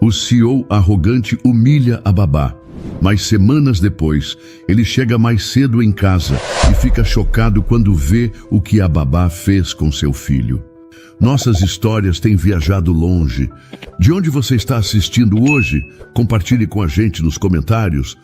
O CEO arrogante humilha a babá, mas semanas depois, ele chega mais cedo em casa e fica chocado quando vê o que a babá fez com seu filho. Nossas histórias têm viajado longe. De onde você está assistindo hoje? Compartilhe com a gente nos comentários.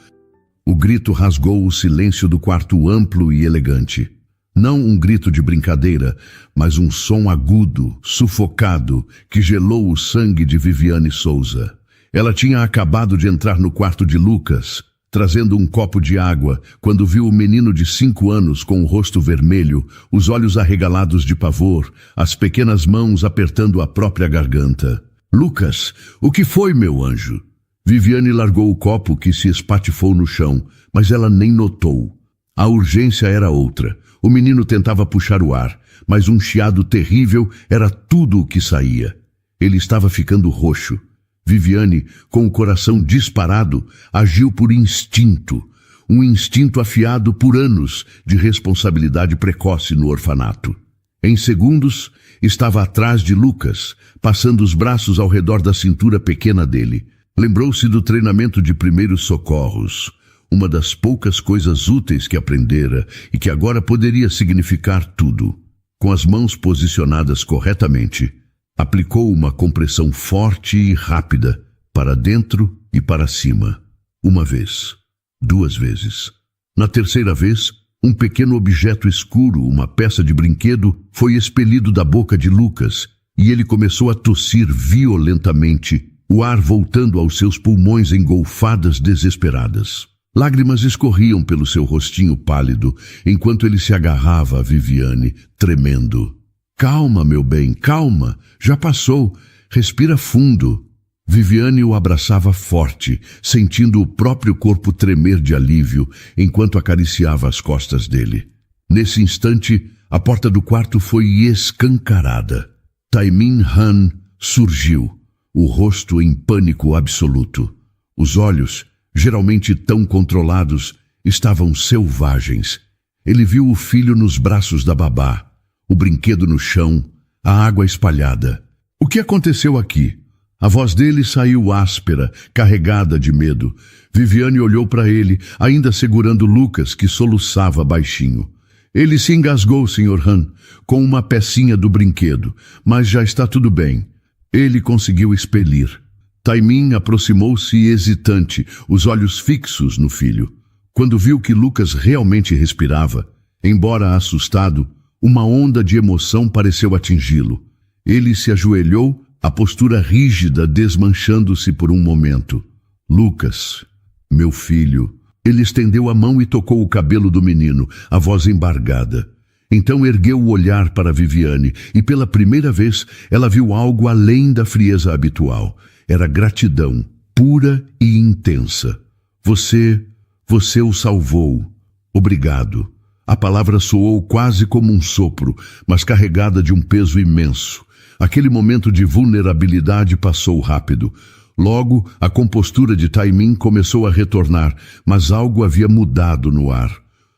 O grito rasgou o silêncio do quarto amplo e elegante. Não um grito de brincadeira, mas um som agudo, sufocado, que gelou o sangue de Viviane Souza. Ela tinha acabado de entrar no quarto de Lucas, trazendo um copo de água, quando viu o menino de 5 anos com o rosto vermelho, os olhos arregalados de pavor, as pequenas mãos apertando a própria garganta. Lucas, o que foi, meu anjo? Viviane largou o copo que se espatifou no chão, mas ela nem notou. A urgência era outra. O menino tentava puxar o ar, mas um chiado terrível era tudo o que saía. Ele estava ficando roxo. Viviane, com o coração disparado, agiu por instinto. Um instinto afiado por anos de responsabilidade precoce no orfanato. Em segundos, estava atrás de Lucas, passando os braços ao redor da cintura pequena dele. Lembrou-se do treinamento de primeiros socorros, uma das poucas coisas úteis que aprendera e que agora poderia significar tudo. Com as mãos posicionadas corretamente, aplicou uma compressão forte e rápida, para dentro e para cima. 1 vez, 2 vezes. Na terceira vez, um pequeno objeto escuro, uma peça de brinquedo, foi expelido da boca de Lucas e ele começou a tossir violentamente, o ar voltando aos seus pulmões em golfadas desesperadas. Lágrimas escorriam pelo seu rostinho pálido, enquanto ele se agarrava a Viviane, tremendo. Calma, meu bem, calma, já passou, respira fundo. Viviane o abraçava forte, sentindo o próprio corpo tremer de alívio, enquanto acariciava as costas dele. Nesse instante, a porta do quarto foi escancarada. Taimin Han surgiu, o rosto em pânico absoluto. Os olhos, geralmente tão controlados, estavam selvagens. Ele viu o filho nos braços da babá, o brinquedo no chão, a água espalhada. O que aconteceu aqui? A voz dele saiu áspera, carregada de medo. Viviane olhou para ele, ainda segurando Lucas, que soluçava baixinho. Ele se engasgou, Sr. Han, com uma pecinha do brinquedo, mas já está tudo bem. Ele conseguiu expelir. Taimin aproximou-se hesitante, os olhos fixos no filho. Quando viu que Lucas realmente respirava, embora assustado, uma onda de emoção pareceu atingi-lo. Ele se ajoelhou, a postura rígida desmanchando-se por um momento. Lucas, meu filho. Ele estendeu a mão e tocou o cabelo do menino, a voz embargada. Então ergueu o olhar para Viviane e pela primeira vez ela viu algo além da frieza habitual. Era gratidão, pura e intensa. Você o salvou. Obrigado. A palavra soou quase como um sopro, mas carregada de um peso imenso. Aquele momento de vulnerabilidade passou rápido. Logo, a compostura de Taimin começou a retornar, mas algo havia mudado no ar.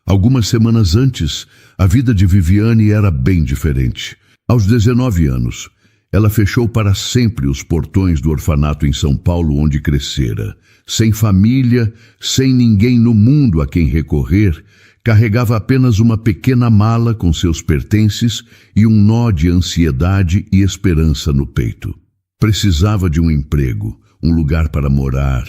Algumas semanas antes, a vida de Viviane era bem diferente. Aos 19 anos, ela fechou para sempre os portões do orfanato em São Paulo, onde crescera. Sem família, sem ninguém no mundo a quem recorrer, carregava apenas uma pequena mala com seus pertences e um nó de ansiedade e esperança no peito. Precisava de um emprego, um lugar para morar,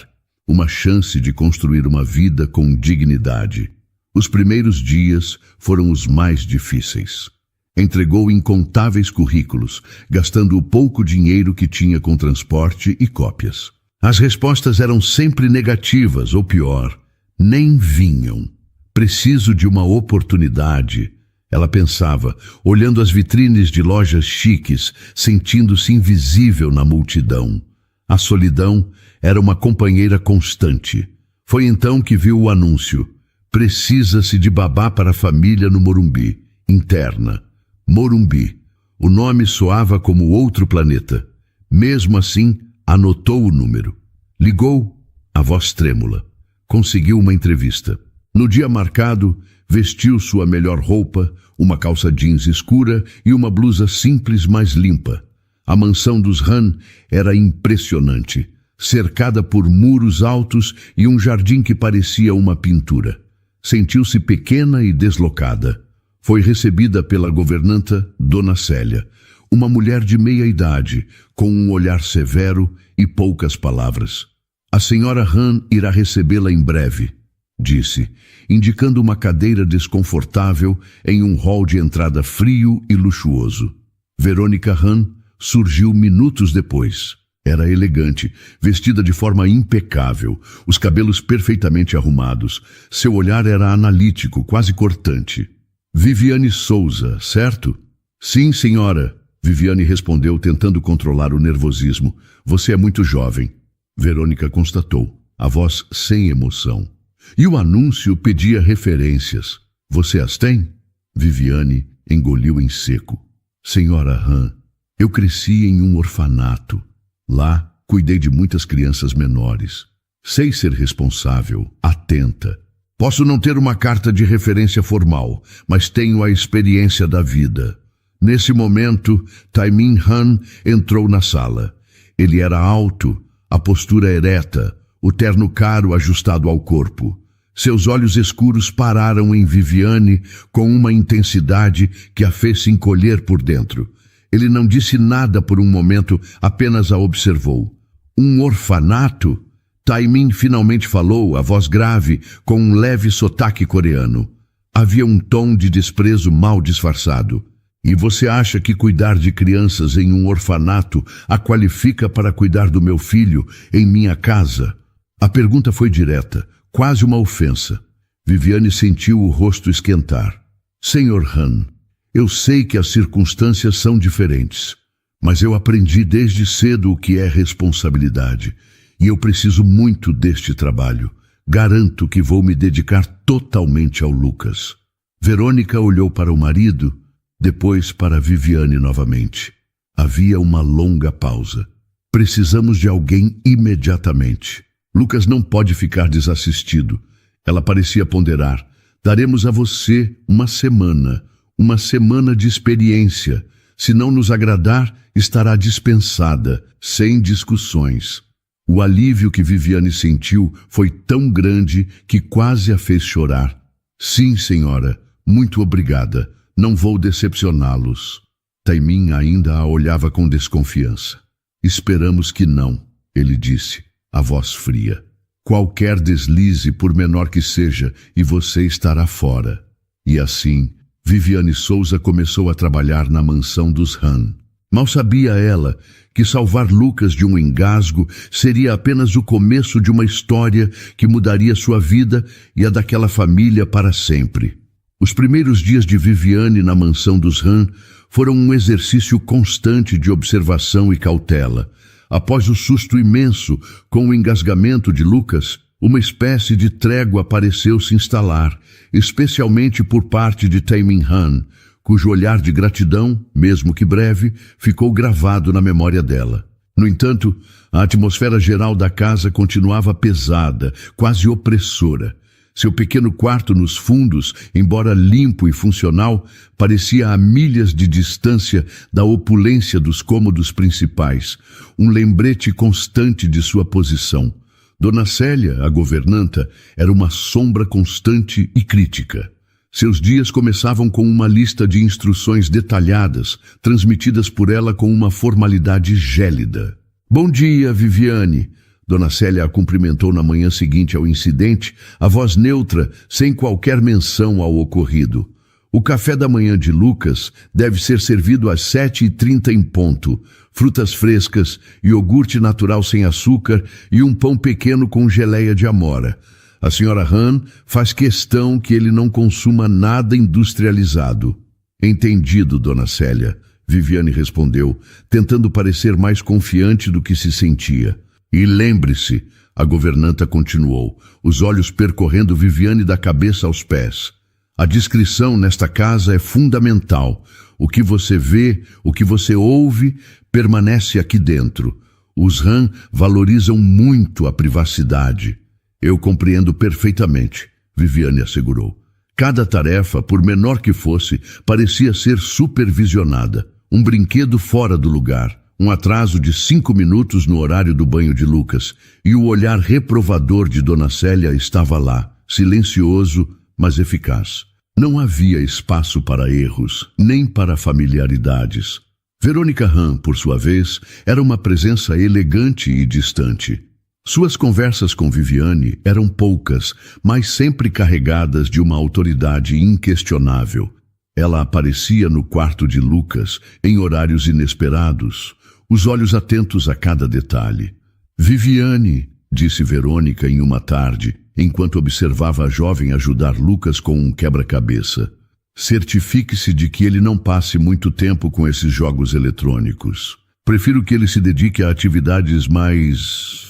uma chance de construir uma vida com dignidade. Os primeiros dias foram os mais difíceis. Entregou incontáveis currículos, gastando o pouco dinheiro que tinha com transporte e cópias. As respostas eram sempre negativas, ou pior, nem vinham. Preciso de uma oportunidade, ela pensava, olhando as vitrines de lojas chiques, sentindo-se invisível na multidão. A solidão era uma companheira constante. Foi então que viu o anúncio. Precisa-se de babá para a família no Morumbi, interna. Morumbi. O nome soava como outro planeta. Mesmo assim, anotou o número. Ligou, a voz trêmula. Conseguiu uma entrevista. No dia marcado, vestiu sua melhor roupa, uma calça jeans escura e uma blusa simples, mas limpa. A mansão dos Han era impressionante. cercada por muros altos e um jardim que parecia uma pintura. Sentiu-se pequena e deslocada. Foi recebida pela governanta Dona Célia, uma mulher de meia idade, com um olhar severo e poucas palavras. A senhora Han irá recebê-la em breve, disse, indicando uma cadeira desconfortável em um hall de entrada frio e luxuoso. Verônica Han surgiu minutos depois. Era elegante, vestida de forma impecável, os cabelos perfeitamente arrumados. Seu olhar era analítico, quase cortante. Viviane Souza, certo? Sim, senhora, Viviane respondeu, tentando controlar o nervosismo. Você é muito jovem. Verônica constatou, a voz sem emoção. E o anúncio pedia referências. Você as tem? Viviane engoliu em seco. Senhora Han, eu cresci em um orfanato. Lá, cuidei de muitas crianças menores. Sei ser responsável, atenta. Posso não ter uma carta de referência formal, mas tenho a experiência da vida. Nesse momento, Taimin Han entrou na sala. Ele era alto, a postura ereta, o terno caro ajustado ao corpo. Seus olhos escuros pararam em Viviane com uma intensidade que a fez se encolher por dentro. Ele não disse nada por um momento, apenas a observou. Um orfanato? Taimin finalmente falou, a voz grave, com um leve sotaque coreano. Havia um tom de desprezo mal disfarçado. E você acha que cuidar de crianças em um orfanato a qualifica para cuidar do meu filho em minha casa? A pergunta foi direta, quase uma ofensa. Viviane sentiu o rosto esquentar. Senhor Han, eu sei que as circunstâncias são diferentes, mas eu aprendi desde cedo o que é responsabilidade, e eu preciso muito deste trabalho. Garanto que vou me dedicar totalmente ao Lucas. Verônica olhou para o marido, depois para Viviane novamente. Havia uma longa pausa. Precisamos de alguém imediatamente. Lucas não pode ficar desassistido. Ela parecia ponderar. Daremos a você uma semana de experiência. Se não nos agradar, estará dispensada, sem discussões. O alívio que Viviane sentiu foi tão grande que quase a fez chorar. Sim, senhora, muito obrigada. Não vou decepcioná-los. Taimin ainda a olhava com desconfiança. Esperamos que não, ele disse, a voz fria. Qualquer deslize, por menor que seja, e você estará fora. E assim, Viviane Souza começou a trabalhar na mansão dos Han. Mal sabia ela que salvar Lucas de um engasgo seria apenas o começo de uma história que mudaria sua vida e a daquela família para sempre. Os primeiros dias de Viviane na mansão dos Han foram um exercício constante de observação e cautela. Após o susto imenso com o engasgamento de Lucas, uma espécie de trégua pareceu se instalar, especialmente por parte de Taimin Han, cujo olhar de gratidão, mesmo que breve, ficou gravado na memória dela. No entanto, a atmosfera geral da casa continuava pesada, quase opressora. Seu pequeno quarto nos fundos, embora limpo e funcional, parecia a milhas de distância da opulência dos cômodos principais, um lembrete constante de sua posição. Dona Célia, a governanta, era uma sombra constante e crítica. Seus dias começavam com uma lista de instruções detalhadas, transmitidas por ela com uma formalidade gélida. Bom dia, Viviane. Dona Célia a cumprimentou na manhã seguinte ao incidente, a voz neutra, sem qualquer menção ao ocorrido. O café da manhã de Lucas deve ser servido às 7h30 em ponto. Frutas frescas, iogurte natural sem açúcar e um pão pequeno com geleia de amora. A senhora Han faz questão que ele não consuma nada industrializado. Entendido, Dona Célia, Viviane respondeu, tentando parecer mais confiante do que se sentia. E lembre-se, a governanta continuou, os olhos percorrendo Viviane da cabeça aos pés. A discrição nesta casa é fundamental. O que você vê, o que você ouve, permanece aqui dentro. Os Han valorizam muito a privacidade. Eu compreendo perfeitamente, Viviane assegurou. Cada tarefa, por menor que fosse, parecia ser supervisionada. Um brinquedo fora do lugar, um atraso de 5 minutos no horário do banho de Lucas, e o olhar reprovador de Dona Célia estava lá, silencioso, mas eficaz. Não havia espaço para erros, nem para familiaridades. Verônica Hahn, por sua vez, era uma presença elegante e distante. Suas conversas com Viviane eram poucas, mas sempre carregadas de uma autoridade inquestionável. Ela aparecia no quarto de Lucas em horários inesperados, os olhos atentos a cada detalhe. "Viviane", disse Verônica em uma tarde, enquanto observava a jovem ajudar Lucas com um quebra-cabeça. "Certifique-se de que ele não passe muito tempo com esses jogos eletrônicos. Prefiro que ele se dedique a atividades mais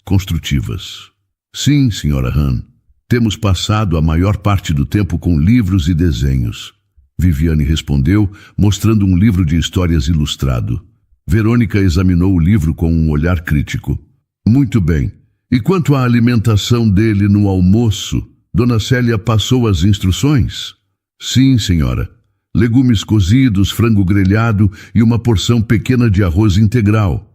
construtivas." "Sim, senhora Hahn. Temos passado a maior parte do tempo com livros e desenhos." Viviane respondeu, mostrando um livro de histórias ilustrado. Verônica examinou o livro com um olhar crítico. "Muito bem. E quanto à alimentação dele no almoço, Dona Célia passou as instruções?" "Sim, senhora. Legumes cozidos, frango grelhado e uma porção pequena de arroz integral."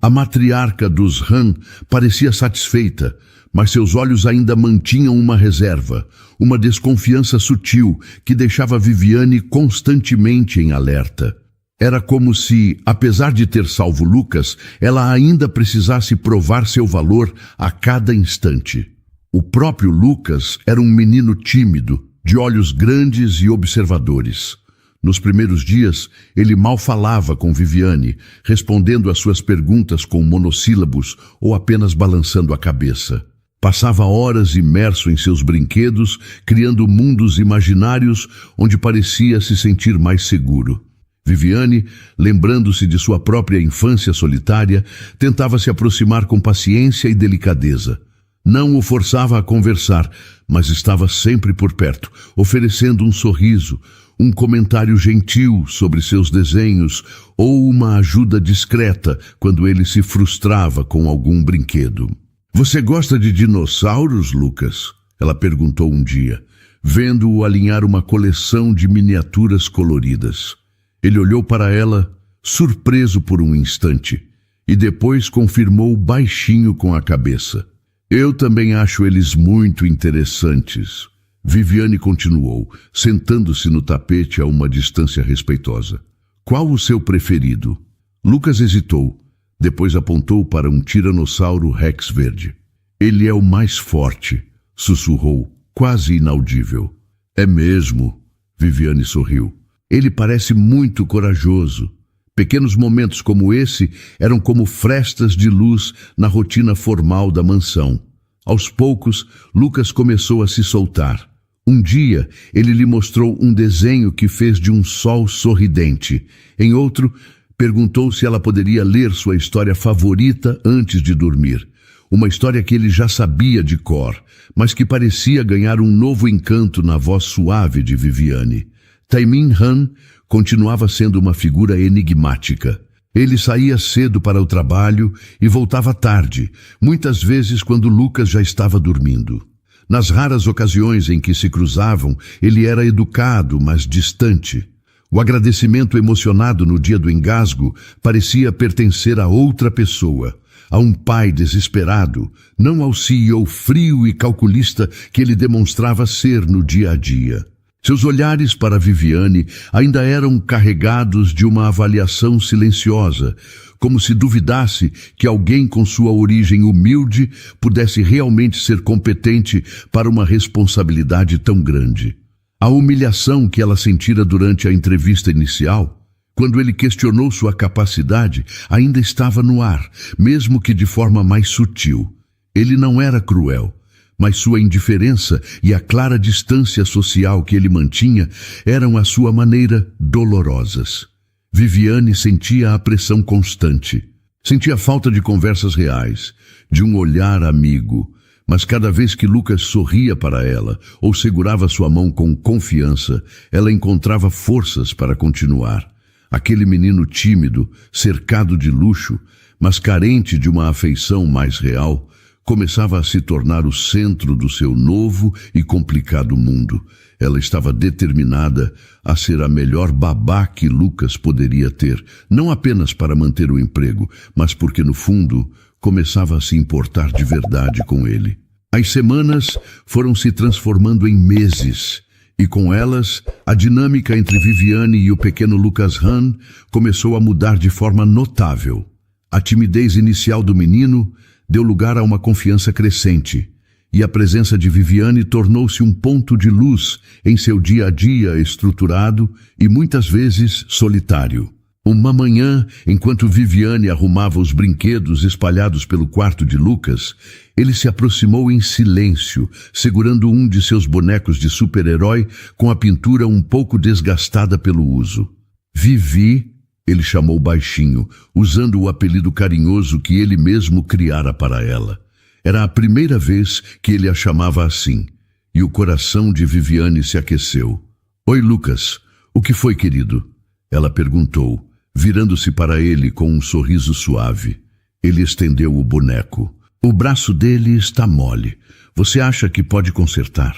A matriarca dos Hahn, parecia satisfeita, mas seus olhos ainda mantinham uma reserva, uma desconfiança sutil que deixava Viviane constantemente em alerta. Era como se, apesar de ter salvo Lucas, ela ainda precisasse provar seu valor a cada instante. O próprio Lucas era um menino tímido, de olhos grandes e observadores. Nos primeiros dias, ele mal falava com Viviane, respondendo às suas perguntas com monossílabos ou apenas balançando a cabeça. Passava horas imerso em seus brinquedos, criando mundos imaginários onde parecia se sentir mais seguro. Viviane, lembrando-se de sua própria infância solitária, tentava se aproximar com paciência e delicadeza. Não o forçava a conversar, mas estava sempre por perto, oferecendo um sorriso, um comentário gentil sobre seus desenhos ou uma ajuda discreta quando ele se frustrava com algum brinquedo. "Você gosta de dinossauros, Lucas?" ela perguntou um dia, vendo-o alinhar uma coleção de miniaturas coloridas. Ele olhou para ela, surpreso por um instante, e depois confirmou baixinho com a cabeça. "Eu também acho eles muito interessantes." Viviane continuou, sentando-se no tapete a uma distância respeitosa. "Qual o seu preferido?" Lucas hesitou, depois apontou para um tiranossauro rex verde. "Ele é o mais forte", sussurrou, quase inaudível. "É mesmo?" Viviane sorriu. "Ele parece muito corajoso." Pequenos momentos como esse eram como frestas de luz na rotina formal da mansão. Aos poucos, Lucas começou a se soltar. Um dia, ele lhe mostrou um desenho que fez de um sol sorridente. Em outro, perguntou se ela poderia ler sua história favorita antes de dormir. Uma história que ele já sabia de cor, mas que parecia ganhar um novo encanto na voz suave de Viviane. Taimin Han continuava sendo uma figura enigmática. Ele saía cedo para o trabalho e voltava tarde, muitas vezes quando Lucas já estava dormindo. Nas raras ocasiões em que se cruzavam, ele era educado, mas distante. O agradecimento emocionado no dia do engasgo parecia pertencer a outra pessoa, a um pai desesperado, não ao CEO frio e calculista que ele demonstrava ser no dia a dia. Seus olhares para Viviane ainda eram carregados de uma avaliação silenciosa, como se duvidasse que alguém com sua origem humilde pudesse realmente ser competente para uma responsabilidade tão grande. A humilhação que ela sentira durante a entrevista inicial, quando ele questionou sua capacidade, ainda estava no ar, mesmo que de forma mais sutil. Ele não era cruel, mas sua indiferença e a clara distância social que ele mantinha eram, à sua maneira, dolorosas. Viviane sentia a pressão constante. Sentia falta de conversas reais, de um olhar amigo. Mas cada vez que Lucas sorria para ela ou segurava sua mão com confiança, ela encontrava forças para continuar. Aquele menino tímido, cercado de luxo, mas carente de uma afeição mais real, começava a se tornar o centro do seu novo e complicado mundo. Ela estava determinada a ser a melhor babá que Lucas poderia ter, não apenas para manter o emprego, mas porque, no fundo, começava a se importar de verdade com ele. As semanas foram se transformando em meses, e com elas, a dinâmica entre Viviane e o pequeno Lucas Hahn começou a mudar de forma notável. A timidez inicial do menino deu lugar a uma confiança crescente, e a presença de Viviane tornou-se um ponto de luz em seu dia a dia estruturado e muitas vezes solitário. Uma manhã, enquanto Viviane arrumava os brinquedos espalhados pelo quarto de Lucas, ele se aproximou em silêncio, segurando um de seus bonecos de super-herói com a pintura um pouco desgastada pelo uso. Vivi, ele chamou baixinho, usando o apelido carinhoso que ele mesmo criara para ela. Era a primeira vez que ele a chamava assim, e o coração de Viviane se aqueceu. "Oi, Lucas, o que foi, querido?" Ela perguntou, virando-se para ele com um sorriso suave. Ele estendeu o boneco. "O braço dele está mole. Você acha que pode consertar?"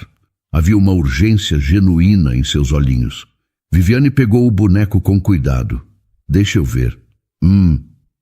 Havia uma urgência genuína em seus olhinhos. Viviane pegou o boneco com cuidado. "Deixa eu ver.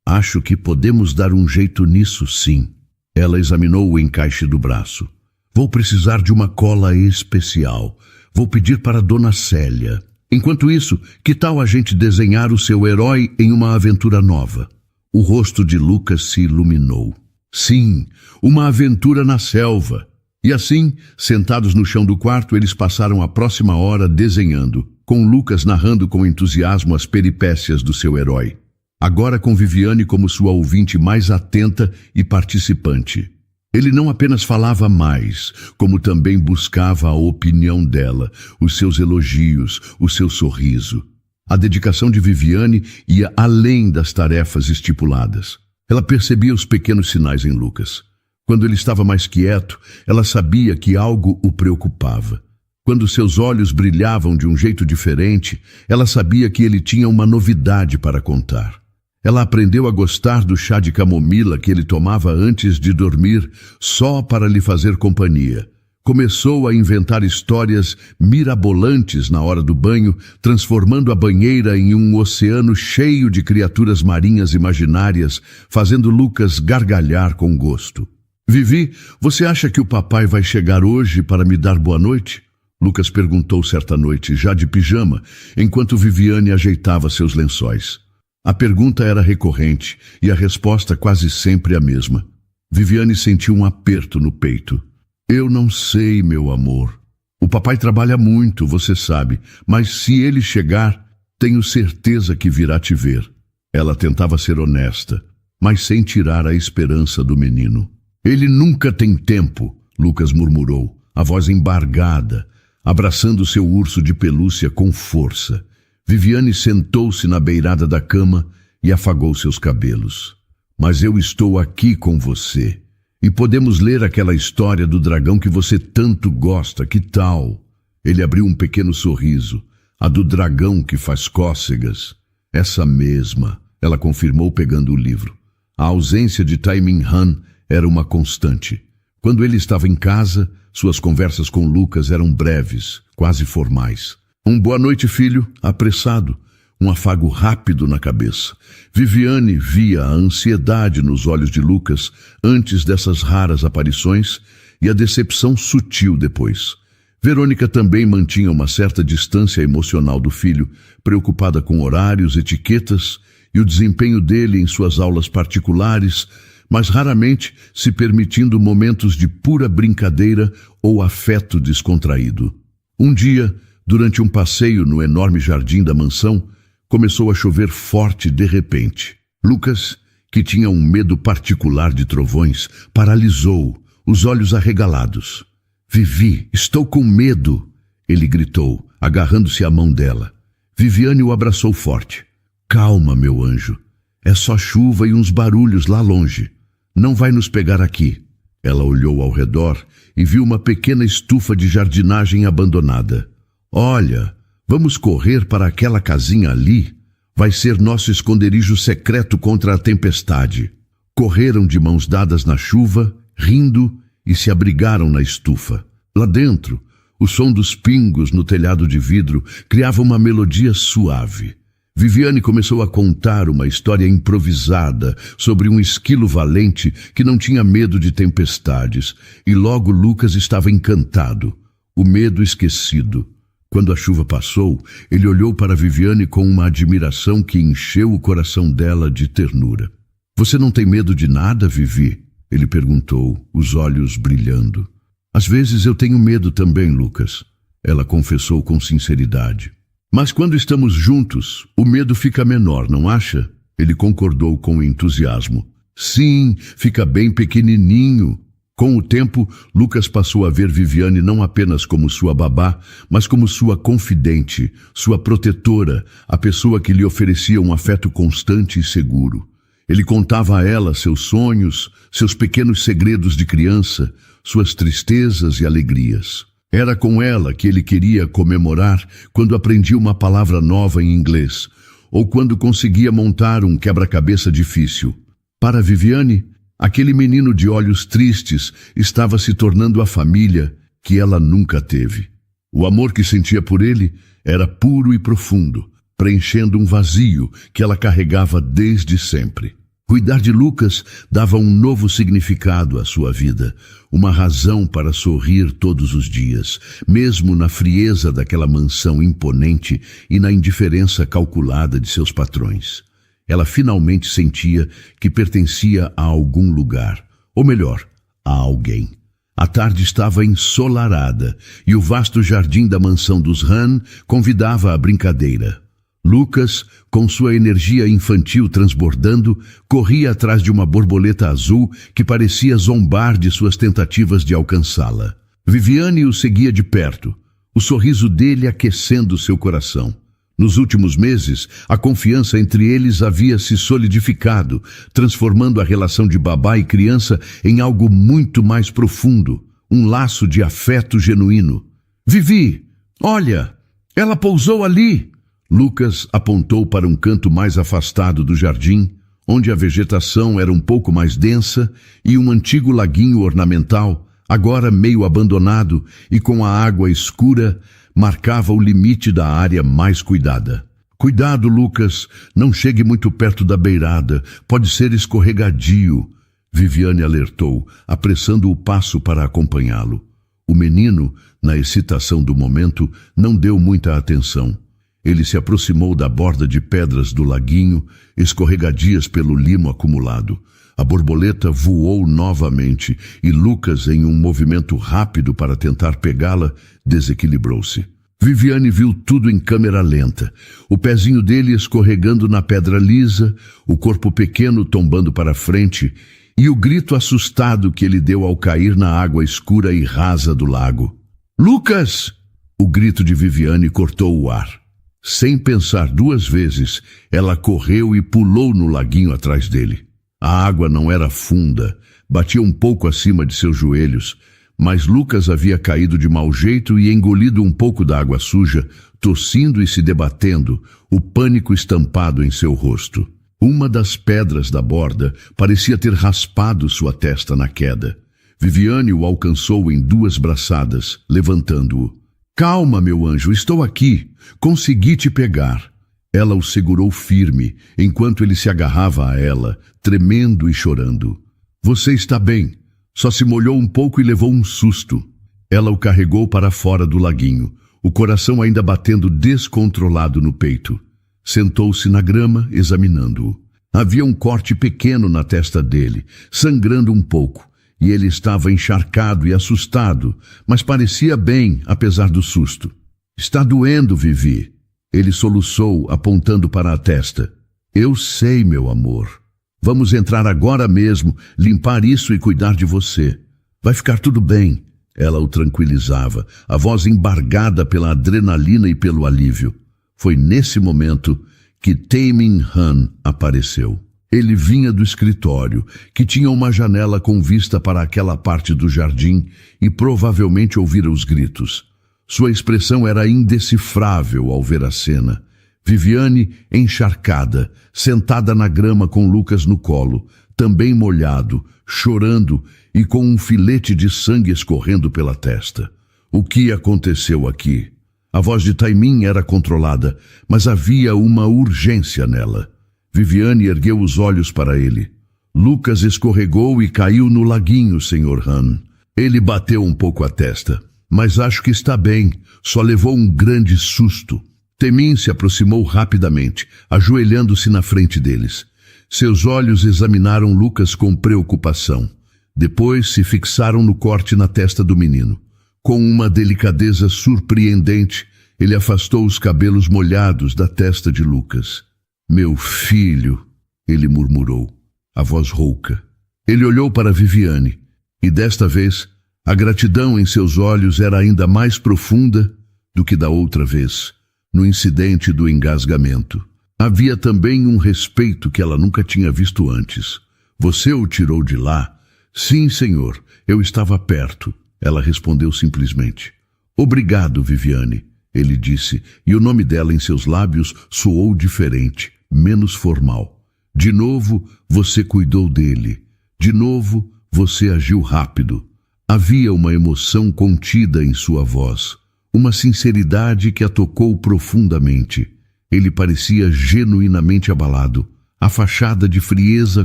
Acho que podemos dar um jeito nisso, sim." Ela examinou o encaixe do braço. "Vou precisar de uma cola especial. Vou pedir para Dona Célia. Enquanto isso, que tal a gente desenhar o seu herói em uma aventura nova?" O rosto de Lucas se iluminou. Sim, uma aventura na selva. E assim, sentados no chão do quarto, eles passaram a próxima hora desenhando, com Lucas narrando com entusiasmo as peripécias do seu herói. Agora com Viviane como sua ouvinte mais atenta e participante. Ele não apenas falava mais, como também buscava a opinião dela, os seus elogios, o seu sorriso. A dedicação de Viviane ia além das tarefas estipuladas. Ela percebia os pequenos sinais em Lucas. Quando ele estava mais quieto, ela sabia que algo o preocupava. Quando seus olhos brilhavam de um jeito diferente, ela sabia que ele tinha uma novidade para contar. Ela aprendeu a gostar do chá de camomila que ele tomava antes de dormir, só para lhe fazer companhia. Começou a inventar histórias mirabolantes na hora do banho, transformando a banheira em um oceano cheio de criaturas marinhas imaginárias, fazendo Lucas gargalhar com gosto. "Vivi, você acha que o papai vai chegar hoje para me dar boa noite?" Lucas perguntou certa noite, já de pijama, enquanto Viviane ajeitava seus lençóis. A pergunta era recorrente e a resposta quase sempre a mesma. Viviane sentiu um aperto no peito. "Eu não sei, meu amor. O papai trabalha muito, você sabe, mas se ele chegar, tenho certeza que virá te ver." Ela tentava ser honesta, mas sem tirar a esperança do menino. "Ele nunca tem tempo", Lucas murmurou, a voz embargada, abraçando seu urso de pelúcia com força. Viviane sentou-se na beirada da cama e afagou seus cabelos. "Mas eu estou aqui com você. E podemos ler aquela história do dragão que você tanto gosta, que tal?" Ele abriu um pequeno sorriso. "A do dragão que faz cócegas." "Essa mesma", ela confirmou pegando o livro. A ausência de Tai-Ming Han era uma constante. Quando ele estava em casa, suas conversas com Lucas eram breves, quase formais. "Um boa noite, filho", apressado, um afago rápido na cabeça. Viviane via a ansiedade nos olhos de Lucas antes dessas raras aparições e a decepção sutil depois. Verônica também mantinha uma certa distância emocional do filho, preocupada com horários, etiquetas e o desempenho dele em suas aulas particulares, mas raramente se permitindo momentos de pura brincadeira ou afeto descontraído. Um dia, durante um passeio no enorme jardim da mansão, começou a chover forte de repente. Lucas, que tinha um medo particular de trovões, paralisou, os olhos arregalados. "Vivi, estou com medo", ele gritou, agarrando-se à mão dela. Viviane o abraçou forte. "Calma, meu anjo. É só chuva e uns barulhos lá longe. Não vai nos pegar aqui." Ela olhou ao redor e viu uma pequena estufa de jardinagem abandonada. "Olha, vamos correr para aquela casinha ali. Vai ser nosso esconderijo secreto contra a tempestade." Correram de mãos dadas na chuva rindo, e se abrigaram na estufa. Lá dentro, o som dos pingos no telhado de vidro criava uma melodia suave. Viviane começou a contar uma história improvisada sobre um esquilo valente que não tinha medo de tempestades, e logo Lucas estava encantado, o medo esquecido. Quando a chuva passou, ele olhou para Viviane com uma admiração que encheu o coração dela de ternura. "Você não tem medo de nada, Vivi?" ele perguntou, os olhos brilhando. "Às vezes eu tenho medo também, Lucas", ela confessou com sinceridade. "Mas quando estamos juntos, o medo fica menor, não acha?" Ele concordou com entusiasmo. "Sim, fica bem pequenininho." Com o tempo, Lucas passou a ver Viviane não apenas como sua babá, mas como sua confidente, sua protetora, a pessoa que lhe oferecia um afeto constante e seguro. Ele contava a ela seus sonhos, seus pequenos segredos de criança, suas tristezas e alegrias. Era com ela que ele queria comemorar quando aprendia uma palavra nova em inglês, ou quando conseguia montar um quebra-cabeça difícil. Para Viviane, aquele menino de olhos tristes estava se tornando a família que ela nunca teve. O amor que sentia por ele era puro e profundo, preenchendo um vazio que ela carregava desde sempre. Cuidar de Lucas dava um novo significado à sua vida, uma razão para sorrir todos os dias, mesmo na frieza daquela mansão imponente e na indiferença calculada de seus patrões. Ela finalmente sentia que pertencia a algum lugar, ou melhor, a alguém. A tarde estava ensolarada e o vasto jardim da mansão dos Han convidava à brincadeira. Lucas, com sua energia infantil transbordando, corria atrás de uma borboleta azul que parecia zombar de suas tentativas de alcançá-la. Viviane o seguia de perto, o sorriso dele aquecendo seu coração. Nos últimos meses, a confiança entre eles havia se solidificado, transformando a relação de babá e criança em algo muito mais profundo, um laço de afeto genuíno. "Vivi, olha, ela pousou ali!" Lucas apontou para um canto mais afastado do jardim, onde a vegetação era um pouco mais densa e um antigo laguinho ornamental, agora meio abandonado e com a água escura, marcava o limite da área mais cuidada. "Cuidado, Lucas, não chegue muito perto da beirada, pode ser escorregadio", Viviane alertou, apressando o passo para acompanhá-lo. O menino, na excitação do momento, não deu muita atenção. Ele se aproximou da borda de pedras do laguinho, escorregadias pelo limo acumulado. A borboleta voou novamente e Lucas, em um movimento rápido para tentar pegá-la, desequilibrou-se. Viviane viu tudo em câmera lenta. O pezinho dele escorregando na pedra lisa, o corpo pequeno tombando para frente e o grito assustado que ele deu ao cair na água escura e rasa do lago. "Lucas!" O grito de Viviane cortou o ar. Sem pensar duas vezes, ela correu e pulou no laguinho atrás dele. A água não era funda, batia um pouco acima de seus joelhos, mas Lucas havia caído de mau jeito e engolido um pouco da água suja, tossindo e se debatendo, o pânico estampado em seu rosto. Uma das pedras da borda parecia ter raspado sua testa na queda. Viviane o alcançou em 2 braçadas, levantando-o. "Calma, meu anjo, estou aqui. Consegui te pegar." Ela o segurou firme, enquanto ele se agarrava a ela, tremendo e chorando. "Você está bem. Só se molhou um pouco e levou um susto." Ela o carregou para fora do laguinho, o coração ainda batendo descontrolado no peito. Sentou-se na grama, examinando-o. Havia um corte pequeno na testa dele, sangrando um pouco, e ele estava encharcado e assustado, mas parecia bem, apesar do susto. "Está doendo, Vivi." Ele soluçou, apontando para a testa. "Eu sei, meu amor. Vamos entrar agora mesmo, limpar isso e cuidar de você. Vai ficar tudo bem." Ela o tranquilizava, a voz embargada pela adrenalina e pelo alívio. Foi nesse momento que Tae-min Han apareceu. Ele vinha do escritório, que tinha uma janela com vista para aquela parte do jardim, e provavelmente ouvira os gritos. Sua expressão era indecifrável ao ver a cena. Viviane, encharcada, sentada na grama com Lucas no colo, também molhado, chorando e com um filete de sangue escorrendo pela testa. O que aconteceu aqui? A voz de Taimin era controlada, mas havia uma urgência nela. Viviane ergueu os olhos para ele. Lucas escorregou e caiu no laguinho, Sr. Han. Ele bateu um pouco a testa, mas acho que está bem, só levou um grande susto. Taimin se aproximou rapidamente, ajoelhando-se na frente deles. Seus olhos examinaram Lucas com preocupação. Depois se fixaram no corte na testa do menino. Com uma delicadeza surpreendente, ele afastou os cabelos molhados da testa de Lucas. Meu filho, ele murmurou, a voz rouca. Ele olhou para Viviane, e desta vez, a gratidão em seus olhos era ainda mais profunda do que da outra vez, no incidente do engasgamento. Havia também um respeito que ela nunca tinha visto antes. Você o tirou de lá? Sim, senhor, eu estava perto. Ela respondeu simplesmente. Obrigado, Viviane, ele disse, e o nome dela em seus lábios soou diferente, menos formal. De novo, você cuidou dele. De novo, você agiu rápido. Havia uma emoção contida em sua voz, uma sinceridade que a tocou profundamente. Ele parecia genuinamente abalado, a fachada de frieza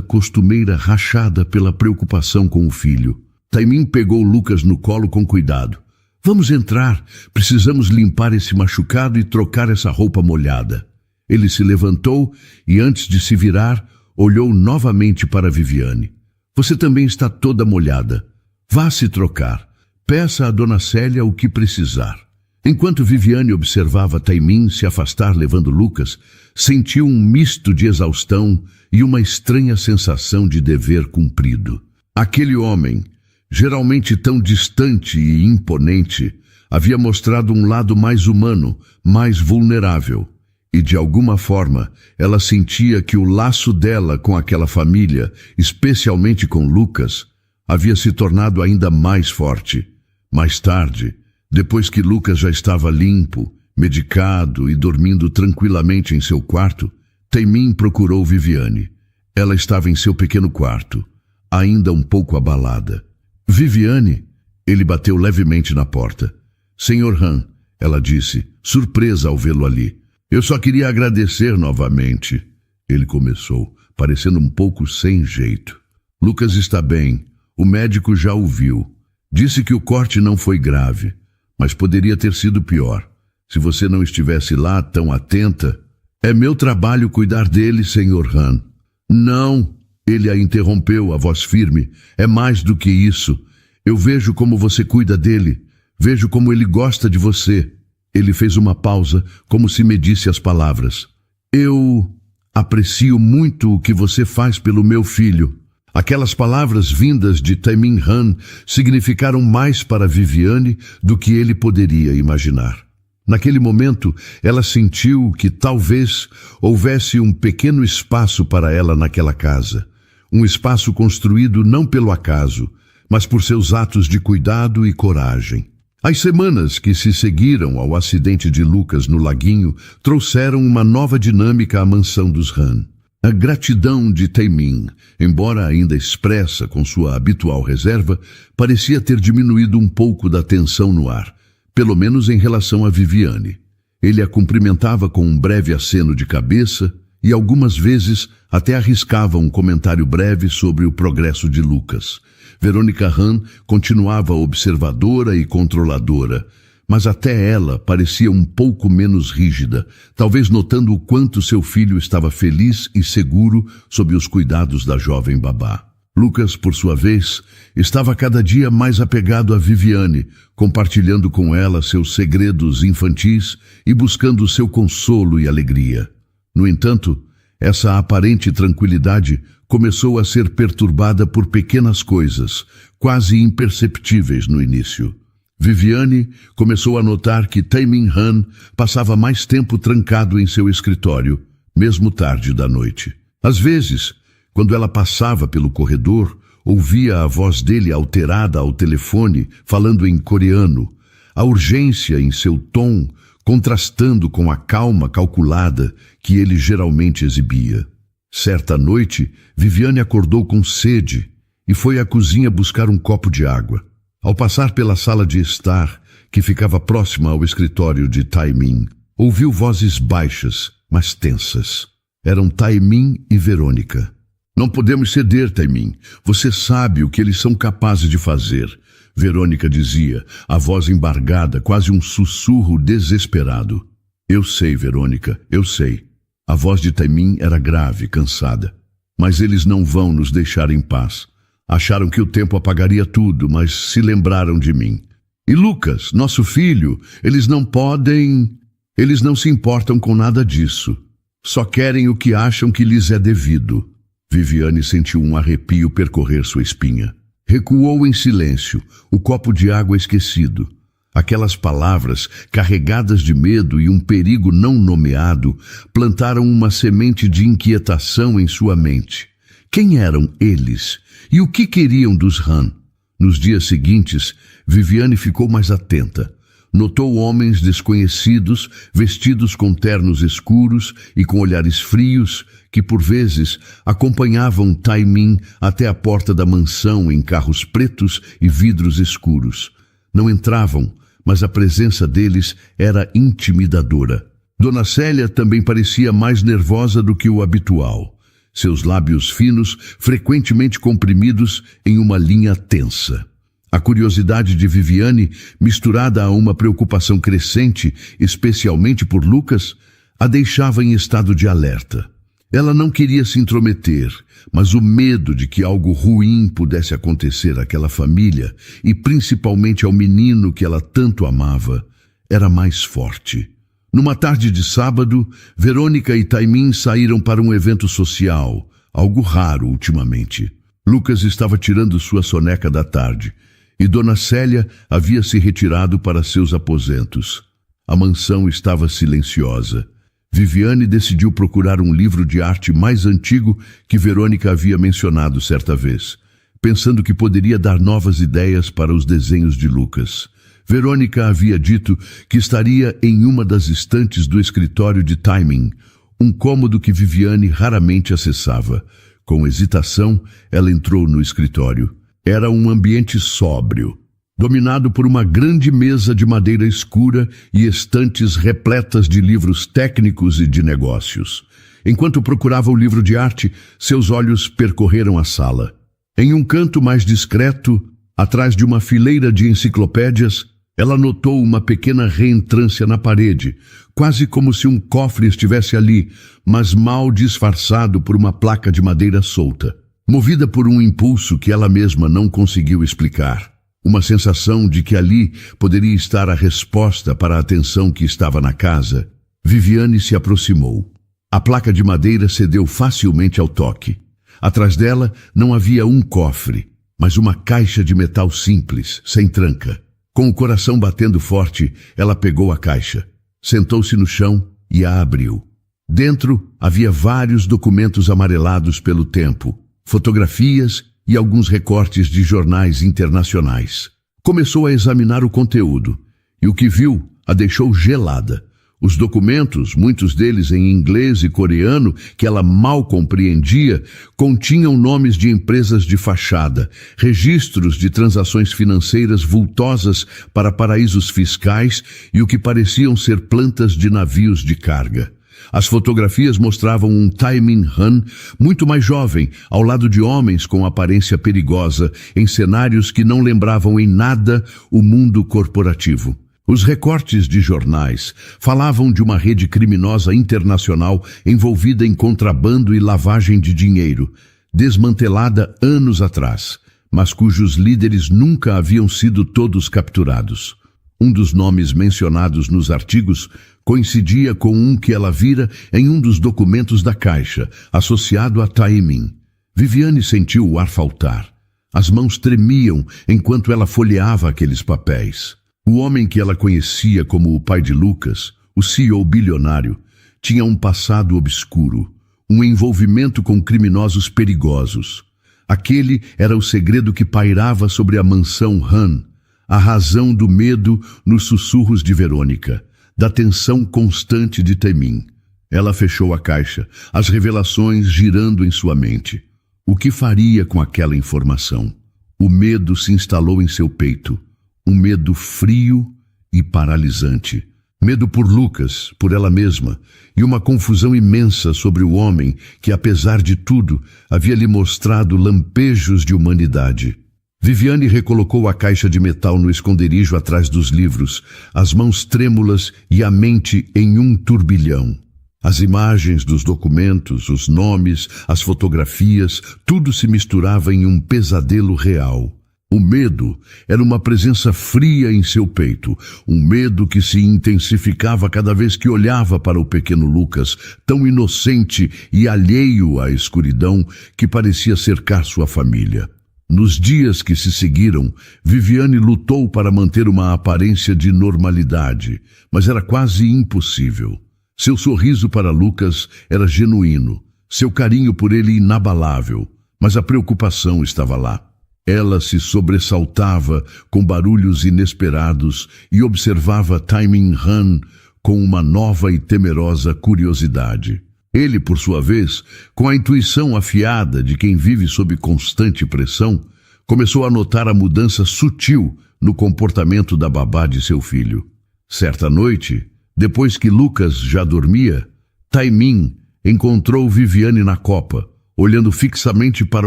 costumeira rachada pela preocupação com o filho. Taimin pegou Lucas no colo com cuidado. Vamos entrar, precisamos limpar esse machucado e trocar essa roupa molhada. Ele se levantou e, antes de se virar, olhou novamente para Viviane. Você também está toda molhada. Vá se trocar. Peça a Dona Célia o que precisar. Enquanto Viviane observava Taimin se afastar levando Lucas, sentiu um misto de exaustão e uma estranha sensação de dever cumprido. Aquele homem, geralmente tão distante e imponente, havia mostrado um lado mais humano, mais vulnerável. E de alguma forma, ela sentia que o laço dela com aquela família, especialmente com Lucas, havia se tornado ainda mais forte. Mais tarde, depois que Lucas já estava limpo, medicado e dormindo tranquilamente em seu quarto, Taimin procurou Viviane. Ela estava em seu pequeno quarto, ainda um pouco abalada. Viviane? Ele bateu levemente na porta. Sr. Han, ela disse, surpresa ao vê-lo ali. Eu só queria agradecer novamente. Ele começou, parecendo um pouco sem jeito. Lucas está bem. O médico já o viu. Disse que o corte não foi grave, mas poderia ter sido pior. Se você não estivesse lá tão atenta... É meu trabalho cuidar dele, Sr. Han. Não, ele a interrompeu, a voz firme. É mais do que isso. Eu vejo como você cuida dele. Vejo como ele gosta de você. Ele fez uma pausa, como se medisse as palavras. Eu aprecio muito o que você faz pelo meu filho. Aquelas palavras vindas de Taimin Han significaram mais para Viviane do que ele poderia imaginar. Naquele momento, ela sentiu que talvez houvesse um pequeno espaço para ela naquela casa. Um espaço construído não pelo acaso, mas por seus atos de cuidado e coragem. As semanas que se seguiram ao acidente de Lucas no laguinho trouxeram uma nova dinâmica à mansão dos Han. A gratidão de Taimin, embora ainda expressa com sua habitual reserva, parecia ter diminuído um pouco da tensão no ar, pelo menos em relação a Viviane. Ele a cumprimentava com um breve aceno de cabeça e algumas vezes até arriscava um comentário breve sobre o progresso de Lucas. Verônica Han continuava observadora e controladora, mas até ela parecia um pouco menos rígida, talvez notando o quanto seu filho estava feliz e seguro sob os cuidados da jovem babá. Lucas, por sua vez, estava cada dia mais apegado a Viviane, compartilhando com ela seus segredos infantis e buscando seu consolo e alegria. No entanto, essa aparente tranquilidade começou a ser perturbada por pequenas coisas, quase imperceptíveis no início. Viviane começou a notar que Taimin Han passava mais tempo trancado em seu escritório, mesmo tarde da noite. Às vezes, quando ela passava pelo corredor, ouvia a voz dele alterada ao telefone, falando em coreano, a urgência em seu tom contrastando com a calma calculada que ele geralmente exibia. Certa noite, Viviane acordou com sede e foi à cozinha buscar um copo de água. Ao passar pela sala de estar, que ficava próxima ao escritório de Taimin, ouviu vozes baixas, mas tensas. Eram Taimin e Verônica. Não podemos ceder, Taimin. Você sabe o que eles são capazes de fazer, Verônica dizia, a voz embargada, quase um sussurro desesperado. Eu sei, Verônica, eu sei. A voz de Taimin era grave, cansada. Mas eles não vão nos deixar em paz. Acharam que o tempo apagaria tudo, mas se lembraram de mim. E Lucas, nosso filho, eles não podem... Eles não se importam com nada disso. Só querem o que acham que lhes é devido. Viviane sentiu um arrepio percorrer sua espinha. Recuou em silêncio, o copo de água esquecido. Aquelas palavras, carregadas de medo e um perigo não nomeado, plantaram uma semente de inquietação em sua mente. Quem eram eles? E o que queriam dos Han? Nos dias seguintes, Viviane ficou mais atenta. Notou homens desconhecidos, vestidos com ternos escuros e com olhares frios, que por vezes acompanhavam Taimin até a porta da mansão em carros pretos e vidros escuros. Não entravam, mas a presença deles era intimidadora. Dona Célia também parecia mais nervosa do que o habitual. Seus lábios finos, frequentemente comprimidos em uma linha tensa. A curiosidade de Viviane, misturada a uma preocupação crescente, especialmente por Lucas, a deixava em estado de alerta. Ela não queria se intrometer, mas o medo de que algo ruim pudesse acontecer àquela família, e principalmente ao menino que ela tanto amava, era mais forte. Numa tarde de sábado, Verônica e Taimin saíram para um evento social, algo raro ultimamente. Lucas estava tirando sua soneca da tarde, e Dona Célia havia se retirado para seus aposentos. A mansão estava silenciosa. Viviane decidiu procurar um livro de arte mais antigo que Verônica havia mencionado certa vez, pensando que poderia dar novas ideias para os desenhos de Lucas. Verônica havia dito que estaria em uma das estantes do escritório de Taimin, um cômodo que Viviane raramente acessava. Com hesitação, ela entrou no escritório. Era um ambiente sóbrio, dominado por uma grande mesa de madeira escura e estantes repletas de livros técnicos e de negócios. Enquanto procurava o livro de arte, seus olhos percorreram a sala. Em um canto mais discreto, atrás de uma fileira de enciclopédias, ela notou uma pequena reentrância na parede, quase como se um cofre estivesse ali, mas mal disfarçado por uma placa de madeira solta. Movida por um impulso que ela mesma não conseguiu explicar, uma sensação de que ali poderia estar a resposta para a atenção que estava na casa, Viviane se aproximou. A placa de madeira cedeu facilmente ao toque. Atrás dela não havia um cofre, mas uma caixa de metal simples, sem tranca. Com o coração batendo forte, ela pegou a caixa, sentou-se no chão e a abriu. Dentro havia vários documentos amarelados pelo tempo, fotografias e alguns recortes de jornais internacionais. Começou a examinar o conteúdo, e o que viu a deixou gelada. Os documentos, muitos deles em inglês e coreano, que ela mal compreendia, continham nomes de empresas de fachada, registros de transações financeiras vultosas para paraísos fiscais e o que pareciam ser plantas de navios de carga. As fotografias mostravam um Taimin Han muito mais jovem, ao lado de homens com aparência perigosa, em cenários que não lembravam em nada o mundo corporativo. Os recortes de jornais falavam de uma rede criminosa internacional envolvida em contrabando e lavagem de dinheiro, desmantelada anos atrás, mas cujos líderes nunca haviam sido todos capturados. Um dos nomes mencionados nos artigos coincidia com um que ela vira em um dos documentos da caixa, associado a Taimin. Viviane sentiu o ar faltar. As mãos tremiam enquanto ela folheava aqueles papéis. O homem que ela conhecia como o pai de Lucas, o CEO bilionário, tinha um passado obscuro, um envolvimento com criminosos perigosos. Aquele era o segredo que pairava sobre a mansão Han, a razão do medo nos sussurros de Verônica, da tensão constante de Taimin. Ela fechou a caixa, as revelações girando em sua mente. O que faria com aquela informação? O medo se instalou em seu peito. Um medo frio e paralisante. Medo por Lucas, por ela mesma, e uma confusão imensa sobre o homem que, apesar de tudo, havia lhe mostrado lampejos de humanidade. Viviane recolocou a caixa de metal no esconderijo atrás dos livros, as mãos trêmulas e a mente em um turbilhão. As imagens dos documentos, os nomes, as fotografias, tudo se misturava em um pesadelo real. O medo era uma presença fria em seu peito, um medo que se intensificava cada vez que olhava para o pequeno Lucas, tão inocente e alheio à escuridão que parecia cercar sua família. Nos dias que se seguiram, Viviane lutou para manter uma aparência de normalidade, mas era quase impossível. Seu sorriso para Lucas era genuíno, seu carinho por ele inabalável, mas a preocupação estava lá. Ela se sobressaltava com barulhos inesperados e observava Tae-min Han com uma nova e temerosa curiosidade. Ele, por sua vez, com a intuição afiada de quem vive sob constante pressão, começou a notar a mudança sutil no comportamento da babá de seu filho. Certa noite, depois que Lucas já dormia, Tae-min encontrou Viviane na copa, olhando fixamente para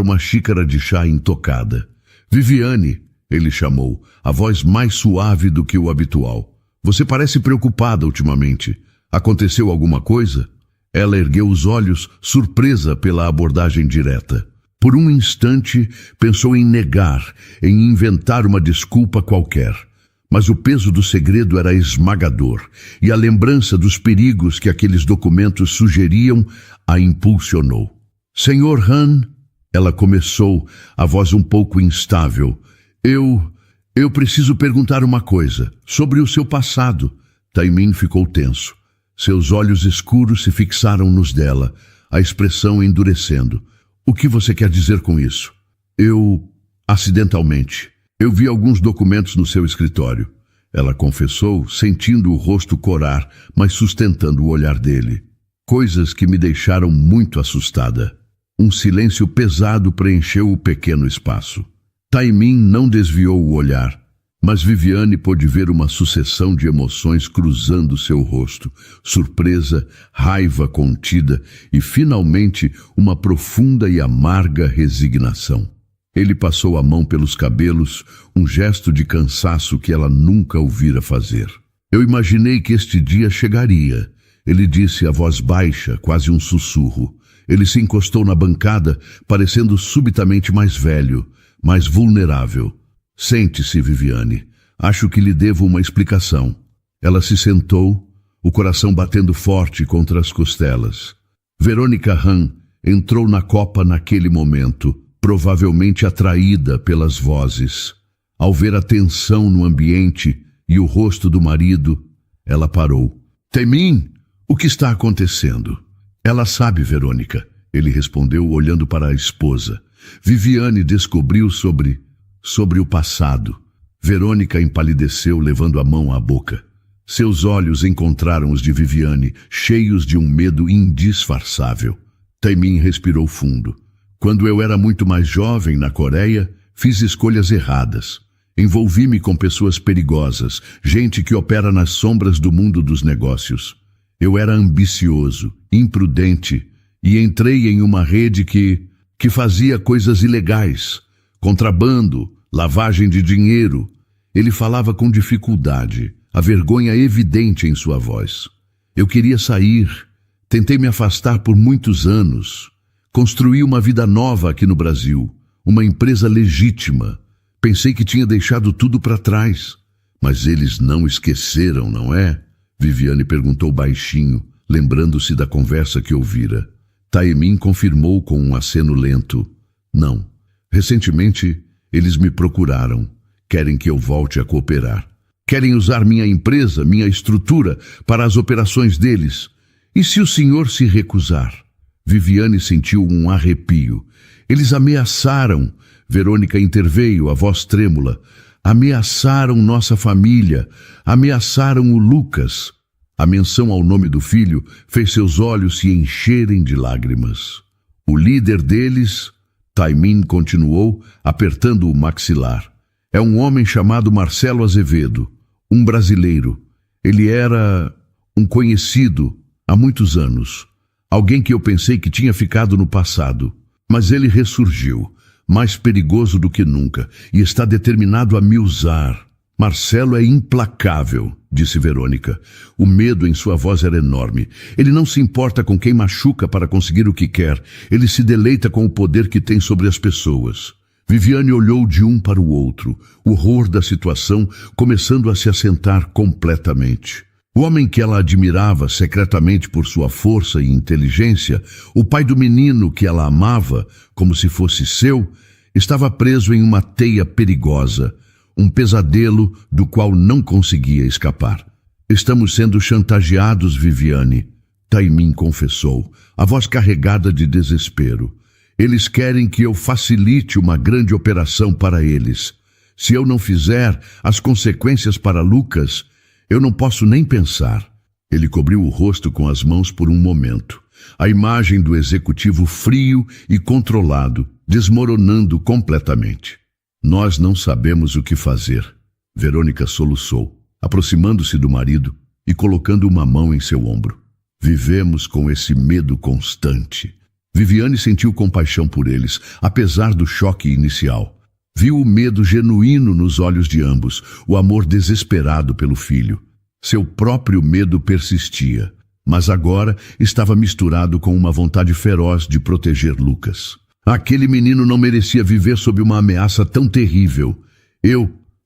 uma xícara de chá intocada. Viviane, ele chamou, a voz mais suave do que o habitual. Você parece preocupada ultimamente. Aconteceu alguma coisa? Ela ergueu os olhos, surpresa pela abordagem direta. Por um instante, pensou em negar, em inventar uma desculpa qualquer. Mas o peso do segredo era esmagador, e a lembrança dos perigos que aqueles documentos sugeriam a impulsionou. Senhor Han, ela começou, a voz um pouco instável. Eu preciso perguntar uma coisa, sobre o seu passado. Tae-min ficou tenso. Seus olhos escuros se fixaram nos dela, a expressão endurecendo. O que você quer dizer com isso? Acidentalmente, eu vi alguns documentos no seu escritório. Ela confessou, sentindo o rosto corar, mas sustentando o olhar dele. Coisas que me deixaram muito assustada. Um silêncio pesado preencheu o pequeno espaço. Tae-min não desviou o olhar, mas Viviane pôde ver uma sucessão de emoções cruzando seu rosto. Surpresa, raiva contida e, finalmente, uma profunda e amarga resignação. Ele passou a mão pelos cabelos, um gesto de cansaço que ela nunca ouvira fazer. Eu imaginei que este dia chegaria, ele disse a voz baixa, quase um sussurro. Ele se encostou na bancada, parecendo subitamente mais velho, mais vulnerável. Sente-se, Viviane. Acho que lhe devo uma explicação. Ela se sentou, o coração batendo forte contra as costelas. Verônica Han entrou na copa naquele momento, provavelmente atraída pelas vozes. Ao ver a tensão no ambiente e o rosto do marido, ela parou. Tae-min, o que está acontecendo? Ela sabe, Verônica, ele respondeu olhando para a esposa. Viviane descobriu sobre o passado. Verônica empalideceu, levando a mão à boca. Seus olhos encontraram os de Viviane, cheios de um medo indisfarçável. Tae-min respirou fundo. Quando eu era muito mais jovem na Coreia, fiz escolhas erradas. Envolvi-me com pessoas perigosas, gente que opera nas sombras do mundo dos negócios. Eu era ambicioso, imprudente e entrei em uma rede que fazia coisas ilegais, contrabando, lavagem de dinheiro. Ele falava com dificuldade, a vergonha evidente em sua voz. Eu queria sair, tentei me afastar por muitos anos. Construí uma vida nova aqui no Brasil, uma empresa legítima. Pensei que tinha deixado tudo para trás. Mas eles não esqueceram, não é? Viviane perguntou baixinho, lembrando-se da conversa que ouvira. Tae-min confirmou com um aceno lento. Não. Recentemente, eles me procuraram. Querem que eu volte a cooperar. Querem usar minha empresa, minha estrutura, para as operações deles. E se o senhor se recusar? Viviane sentiu um arrepio. Eles ameaçaram. Verônica interveio, a voz trêmula. Ameaçaram nossa família, ameaçaram o Lucas. A menção ao nome do filho fez seus olhos se encherem de lágrimas. O líder deles, Taimin, continuou, apertando o maxilar. É um homem chamado Marcelo Azevedo, um brasileiro. Ele era um conhecido há muitos anos. Alguém que eu pensei que tinha ficado no passado. Mas ele ressurgiu, mais perigoso do que nunca, e está determinado a me usar. Marcelo é implacável, disse Verônica. O medo em sua voz era enorme. Ele não se importa com quem machuca para conseguir o que quer. Ele se deleita com o poder que tem sobre as pessoas. Viviane olhou de um para o outro, o horror da situação começando a se assentar completamente. O homem que ela admirava secretamente por sua força e inteligência, o pai do menino que ela amava como se fosse seu, estava preso em uma teia perigosa, um pesadelo do qual não conseguia escapar. Estamos sendo chantageados, Viviane, Taimin confessou, a voz carregada de desespero. Eles querem que eu facilite uma grande operação para eles. Se eu não fizer, as consequências para Lucas, eu não posso nem pensar. Ele cobriu o rosto com as mãos por um momento. A imagem do executivo frio e controlado, desmoronando completamente. Nós não sabemos o que fazer. Verônica soluçou, aproximando-se do marido e colocando uma mão em seu ombro. Vivemos com esse medo constante. Viviane sentiu compaixão por eles, apesar do choque inicial. Viu o medo genuíno nos olhos de ambos, o amor desesperado pelo filho. Seu próprio medo persistia, mas agora estava misturado com uma vontade feroz de proteger Lucas. Aquele menino não merecia viver sob uma ameaça tão terrível.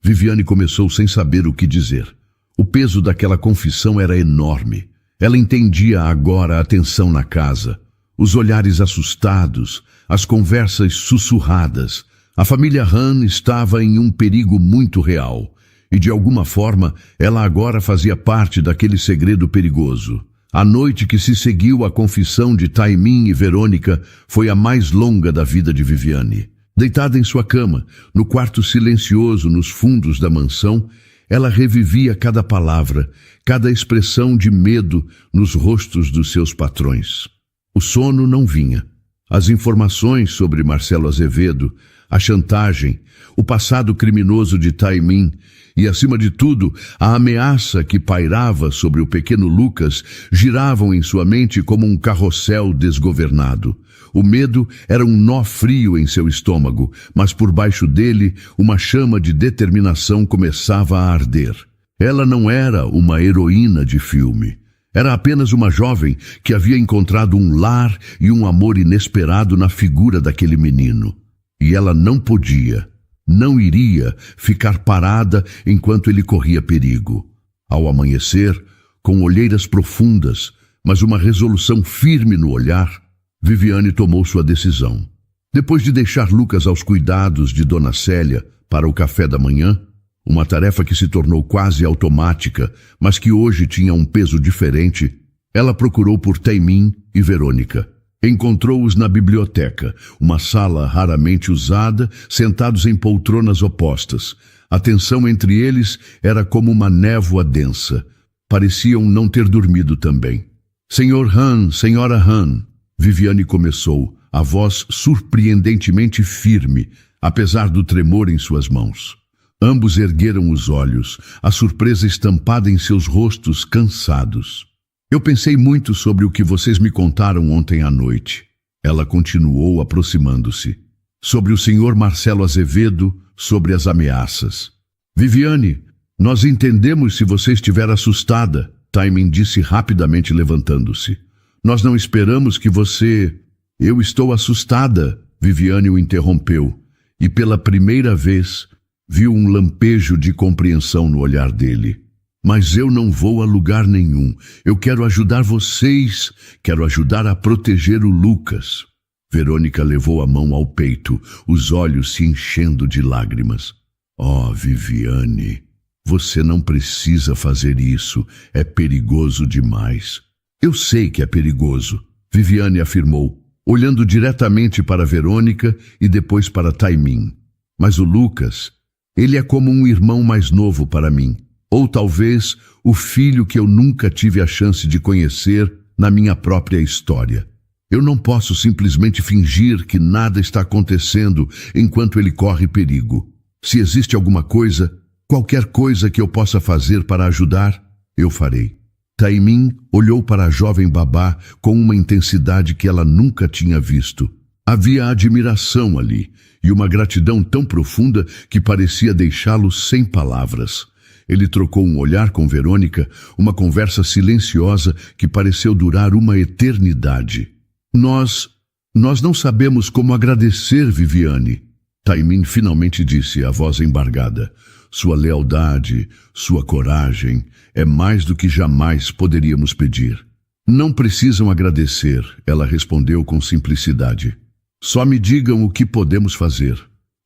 Viviane começou sem saber o que dizer. O peso daquela confissão era enorme. Ela entendia agora a tensão na casa, os olhares assustados, as conversas sussurradas. A família Han estava em um perigo muito real, e de alguma forma ela agora fazia parte daquele segredo perigoso. A noite que se seguiu à confissão de Taimin e Verônica foi a mais longa da vida de Viviane. Deitada em sua cama, no quarto silencioso nos fundos da mansão, ela revivia cada palavra, cada expressão de medo nos rostos dos seus patrões. O sono não vinha. As informações sobre Marcelo Azevedo, a chantagem, o passado criminoso de Taimin e, acima de tudo, a ameaça que pairava sobre o pequeno Lucas giravam em sua mente como um carrossel desgovernado. O medo era um nó frio em seu estômago, mas por baixo dele uma chama de determinação começava a arder. Ela não era uma heroína de filme. Era apenas uma jovem que havia encontrado um lar e um amor inesperado na figura daquele menino. E ela não podia, não iria ficar parada enquanto ele corria perigo. Ao amanhecer, com olheiras profundas, mas uma resolução firme no olhar, Viviane tomou sua decisão. Depois de deixar Lucas aos cuidados de Dona Célia para o café da manhã, uma tarefa que se tornou quase automática, mas que hoje tinha um peso diferente, ela procurou por Taimin e Verônica. Encontrou-os na biblioteca, uma sala raramente usada, sentados em poltronas opostas. A tensão entre eles era como uma névoa densa. Pareciam não ter dormido também. Senhor Han, Senhora Han, Viviane começou, a voz surpreendentemente firme, apesar do tremor em suas mãos. Ambos ergueram os olhos, a surpresa estampada em seus rostos cansados. Eu pensei muito sobre o que vocês me contaram ontem à noite. Ela continuou aproximando-se. Sobre o senhor Marcelo Azevedo, sobre as ameaças. Viviane, nós entendemos se você estiver assustada, Taimin disse rapidamente levantando-se. Nós não esperamos que você... Eu estou assustada, Viviane o interrompeu, e pela primeira vez viu um lampejo de compreensão no olhar dele. Mas eu não vou a lugar nenhum. Eu quero ajudar vocês. Quero ajudar a proteger o Lucas. Verônica levou a mão ao peito, os olhos se enchendo de lágrimas. Oh, Viviane, você não precisa fazer isso. É perigoso demais. Eu sei que é perigoso, Viviane afirmou, olhando diretamente para Verônica e depois para Taimin. Mas o Lucas, ele é como um irmão mais novo para mim. Ou talvez o filho que eu nunca tive a chance de conhecer na minha própria história. Eu não posso simplesmente fingir que nada está acontecendo enquanto ele corre perigo. Se existe alguma coisa, qualquer coisa que eu possa fazer para ajudar, eu farei. Taimin olhou para a jovem babá com uma intensidade que ela nunca tinha visto. Havia admiração ali e uma gratidão tão profunda que parecia deixá-lo sem palavras. Ele trocou um olhar com Verônica, uma conversa silenciosa que pareceu durar uma eternidade. Nós não sabemos como agradecer, Viviane. Taimin finalmente disse, a voz embargada. Sua lealdade, sua coragem, é mais do que jamais poderíamos pedir. Não precisam agradecer, ela respondeu com simplicidade. Só me digam o que podemos fazer.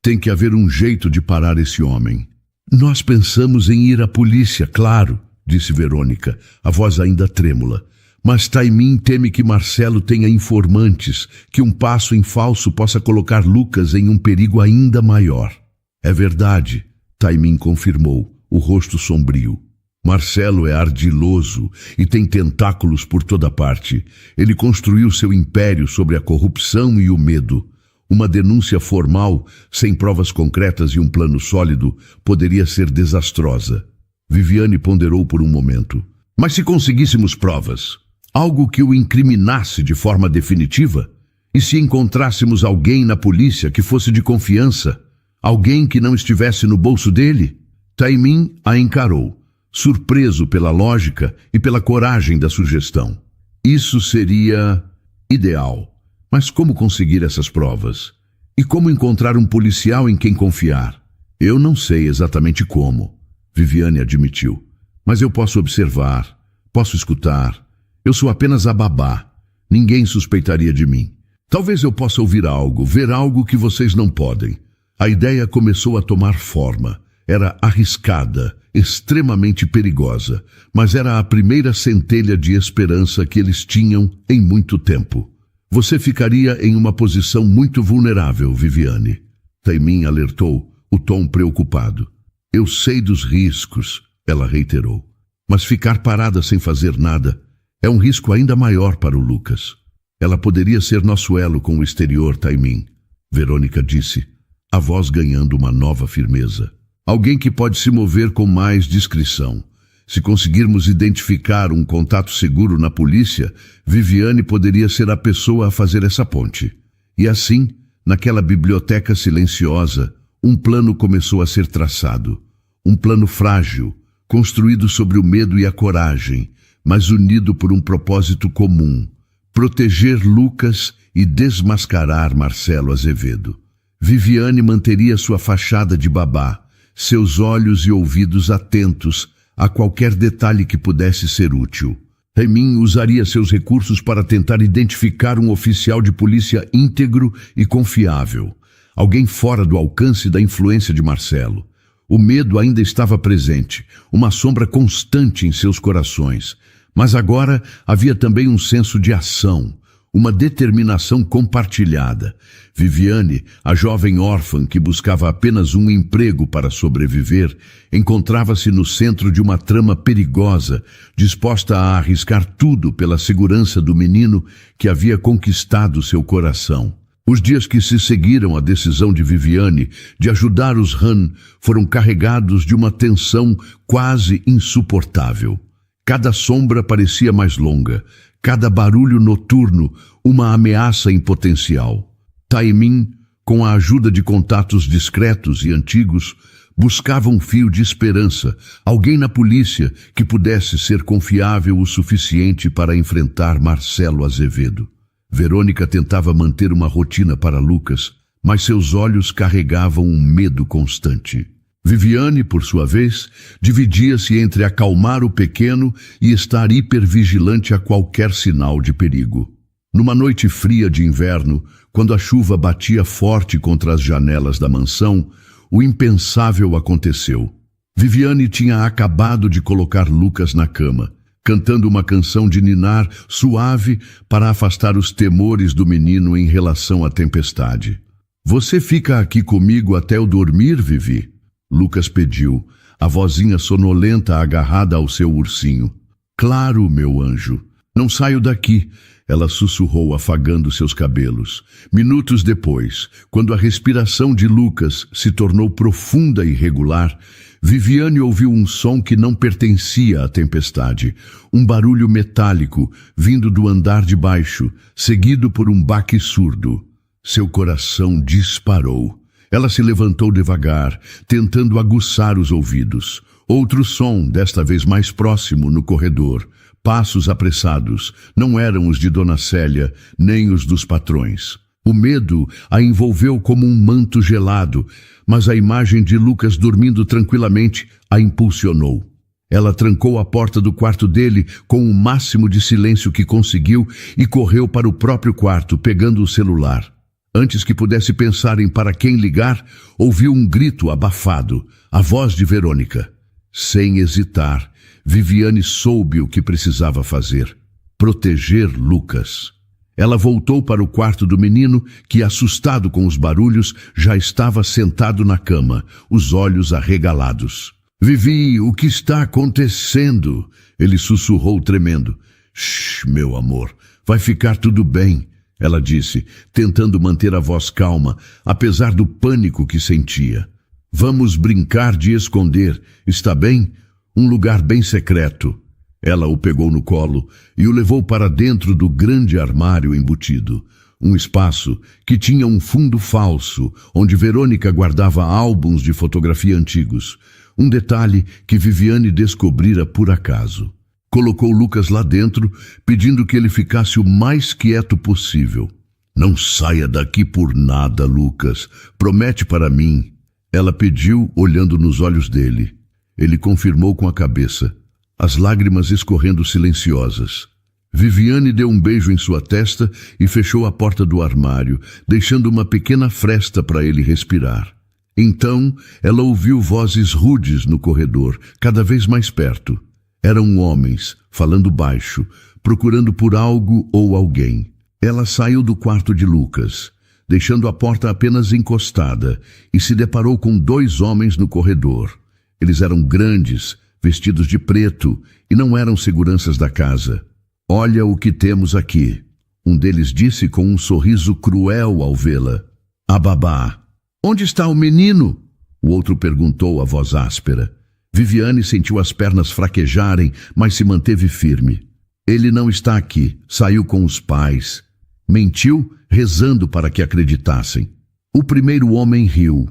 Tem que haver um jeito de parar esse homem. Nós pensamos em ir à polícia, claro, disse Verônica, a voz ainda trêmula. Mas Taimin teme que Marcelo tenha informantes, que um passo em falso possa colocar Lucas em um perigo ainda maior. É verdade, Taimin confirmou, o rosto sombrio. Marcelo é ardiloso e tem tentáculos por toda parte. Ele construiu seu império sobre a corrupção e o medo. Uma denúncia formal, sem provas concretas e um plano sólido, poderia ser desastrosa. Viviane ponderou por um momento. Mas se conseguíssemos provas? Algo que o incriminasse de forma definitiva? E se encontrássemos alguém na polícia que fosse de confiança? Alguém que não estivesse no bolso dele? Taimin a encarou, surpreso pela lógica e pela coragem da sugestão. Isso seria ideal. Mas como conseguir essas provas? E como encontrar um policial em quem confiar? Eu não sei exatamente como, Viviane admitiu. Mas eu posso observar, posso escutar. Eu sou apenas a babá. Ninguém suspeitaria de mim. Talvez eu possa ouvir algo, ver algo que vocês não podem. A ideia começou a tomar forma. Era arriscada, extremamente perigosa, mas era a primeira centelha de esperança que eles tinham em muito tempo. Você ficaria em uma posição muito vulnerável, Viviane. Taimin alertou, o tom preocupado. Eu sei dos riscos, ela reiterou. Mas ficar parada sem fazer nada é um risco ainda maior para o Lucas. Ela poderia ser nosso elo com o exterior, Taimin, Verônica disse, a voz ganhando uma nova firmeza. Alguém que pode se mover com mais discrição. Se conseguirmos identificar um contato seguro na polícia, Viviane poderia ser a pessoa a fazer essa ponte. E assim, naquela biblioteca silenciosa, um plano começou a ser traçado. Um plano frágil, construído sobre o medo e a coragem, mas unido por um propósito comum: proteger Lucas e desmascarar Marcelo Azevedo. Viviane manteria sua fachada de babá, seus olhos e ouvidos atentos a qualquer detalhe que pudesse ser útil. Taimin usaria seus recursos para tentar identificar um oficial de polícia íntegro e confiável, alguém fora do alcance da influência de Marcelo. O medo ainda estava presente, uma sombra constante em seus corações, mas agora havia também um senso de ação, uma determinação compartilhada. Viviane, a jovem órfã que buscava apenas um emprego para sobreviver, encontrava-se no centro de uma trama perigosa, disposta a arriscar tudo pela segurança do menino que havia conquistado seu coração. Os dias que se seguiram à decisão de Viviane de ajudar os Han foram carregados de uma tensão quase insuportável. Cada sombra parecia mais longa, cada barulho noturno uma ameaça em potencial. Taimin, com a ajuda de contatos discretos e antigos, buscava um fio de esperança, alguém na polícia que pudesse ser confiável o suficiente para enfrentar Marcelo Azevedo. Verônica tentava manter uma rotina para Lucas, mas seus olhos carregavam um medo constante. Viviane, por sua vez, dividia-se entre acalmar o pequeno e estar hipervigilante a qualquer sinal de perigo. Numa noite fria de inverno, quando a chuva batia forte contra as janelas da mansão, o impensável aconteceu. Viviane tinha acabado de colocar Lucas na cama, cantando uma canção de ninar suave para afastar os temores do menino em relação à tempestade. "Você fica aqui comigo até eu dormir, Vivi?" Lucas pediu, a vozinha sonolenta agarrada ao seu ursinho. Claro, meu anjo. Não saio daqui, ela sussurrou afagando seus cabelos. Minutos depois, quando a respiração de Lucas se tornou profunda e regular, Viviane ouviu um som que não pertencia à tempestade. Um barulho metálico vindo do andar de baixo, seguido por um baque surdo. Seu coração disparou. Ela se levantou devagar, tentando aguçar os ouvidos. Outro som, desta vez mais próximo, no corredor. Passos apressados, não eram os de Dona Célia, nem os dos patrões. O medo a envolveu como um manto gelado, mas a imagem de Lucas dormindo tranquilamente a impulsionou. Ela trancou a porta do quarto dele com o máximo de silêncio que conseguiu e correu para o próprio quarto, pegando o celular. Antes que pudesse pensar em para quem ligar, ouviu um grito abafado, a voz de Verônica. Sem hesitar, Viviane soube o que precisava fazer: proteger Lucas. Ela voltou para o quarto do menino, que, assustado com os barulhos, já estava sentado na cama, os olhos arregalados. Vivi, o que está acontecendo? Ele sussurrou tremendo. Shh, meu amor, vai ficar tudo bem, ela disse, tentando manter a voz calma, apesar do pânico que sentia. Vamos brincar de esconder, está bem? Um lugar bem secreto. Ela o pegou no colo e o levou para dentro do grande armário embutido. Um espaço que tinha um fundo falso, onde Verônica guardava álbuns de fotografia antigos. Um detalhe que Viviane descobrira por acaso. Colocou Lucas lá dentro, pedindo que ele ficasse o mais quieto possível. Não saia daqui por nada, Lucas. Promete para mim. Ela pediu, olhando nos olhos dele. Ele confirmou com a cabeça, as lágrimas escorrendo silenciosas. Viviane deu um beijo em sua testa e fechou a porta do armário, deixando uma pequena fresta para ele respirar. Então, ela ouviu vozes rudes no corredor, cada vez mais perto. Eram homens, falando baixo, procurando por algo ou alguém. Ela saiu do quarto de Lucas, deixando a porta apenas encostada, e se deparou com 2 homens no corredor. Eles eram grandes, vestidos de preto, e não eram seguranças da casa. Olha o que temos aqui, um deles disse com um sorriso cruel ao vê-la. A babá. Onde está o menino? O outro perguntou a voz áspera. Viviane sentiu as pernas fraquejarem, mas se manteve firme. Ele não está aqui, saiu com os pais. Mentiu, rezando para que acreditassem. O primeiro homem riu.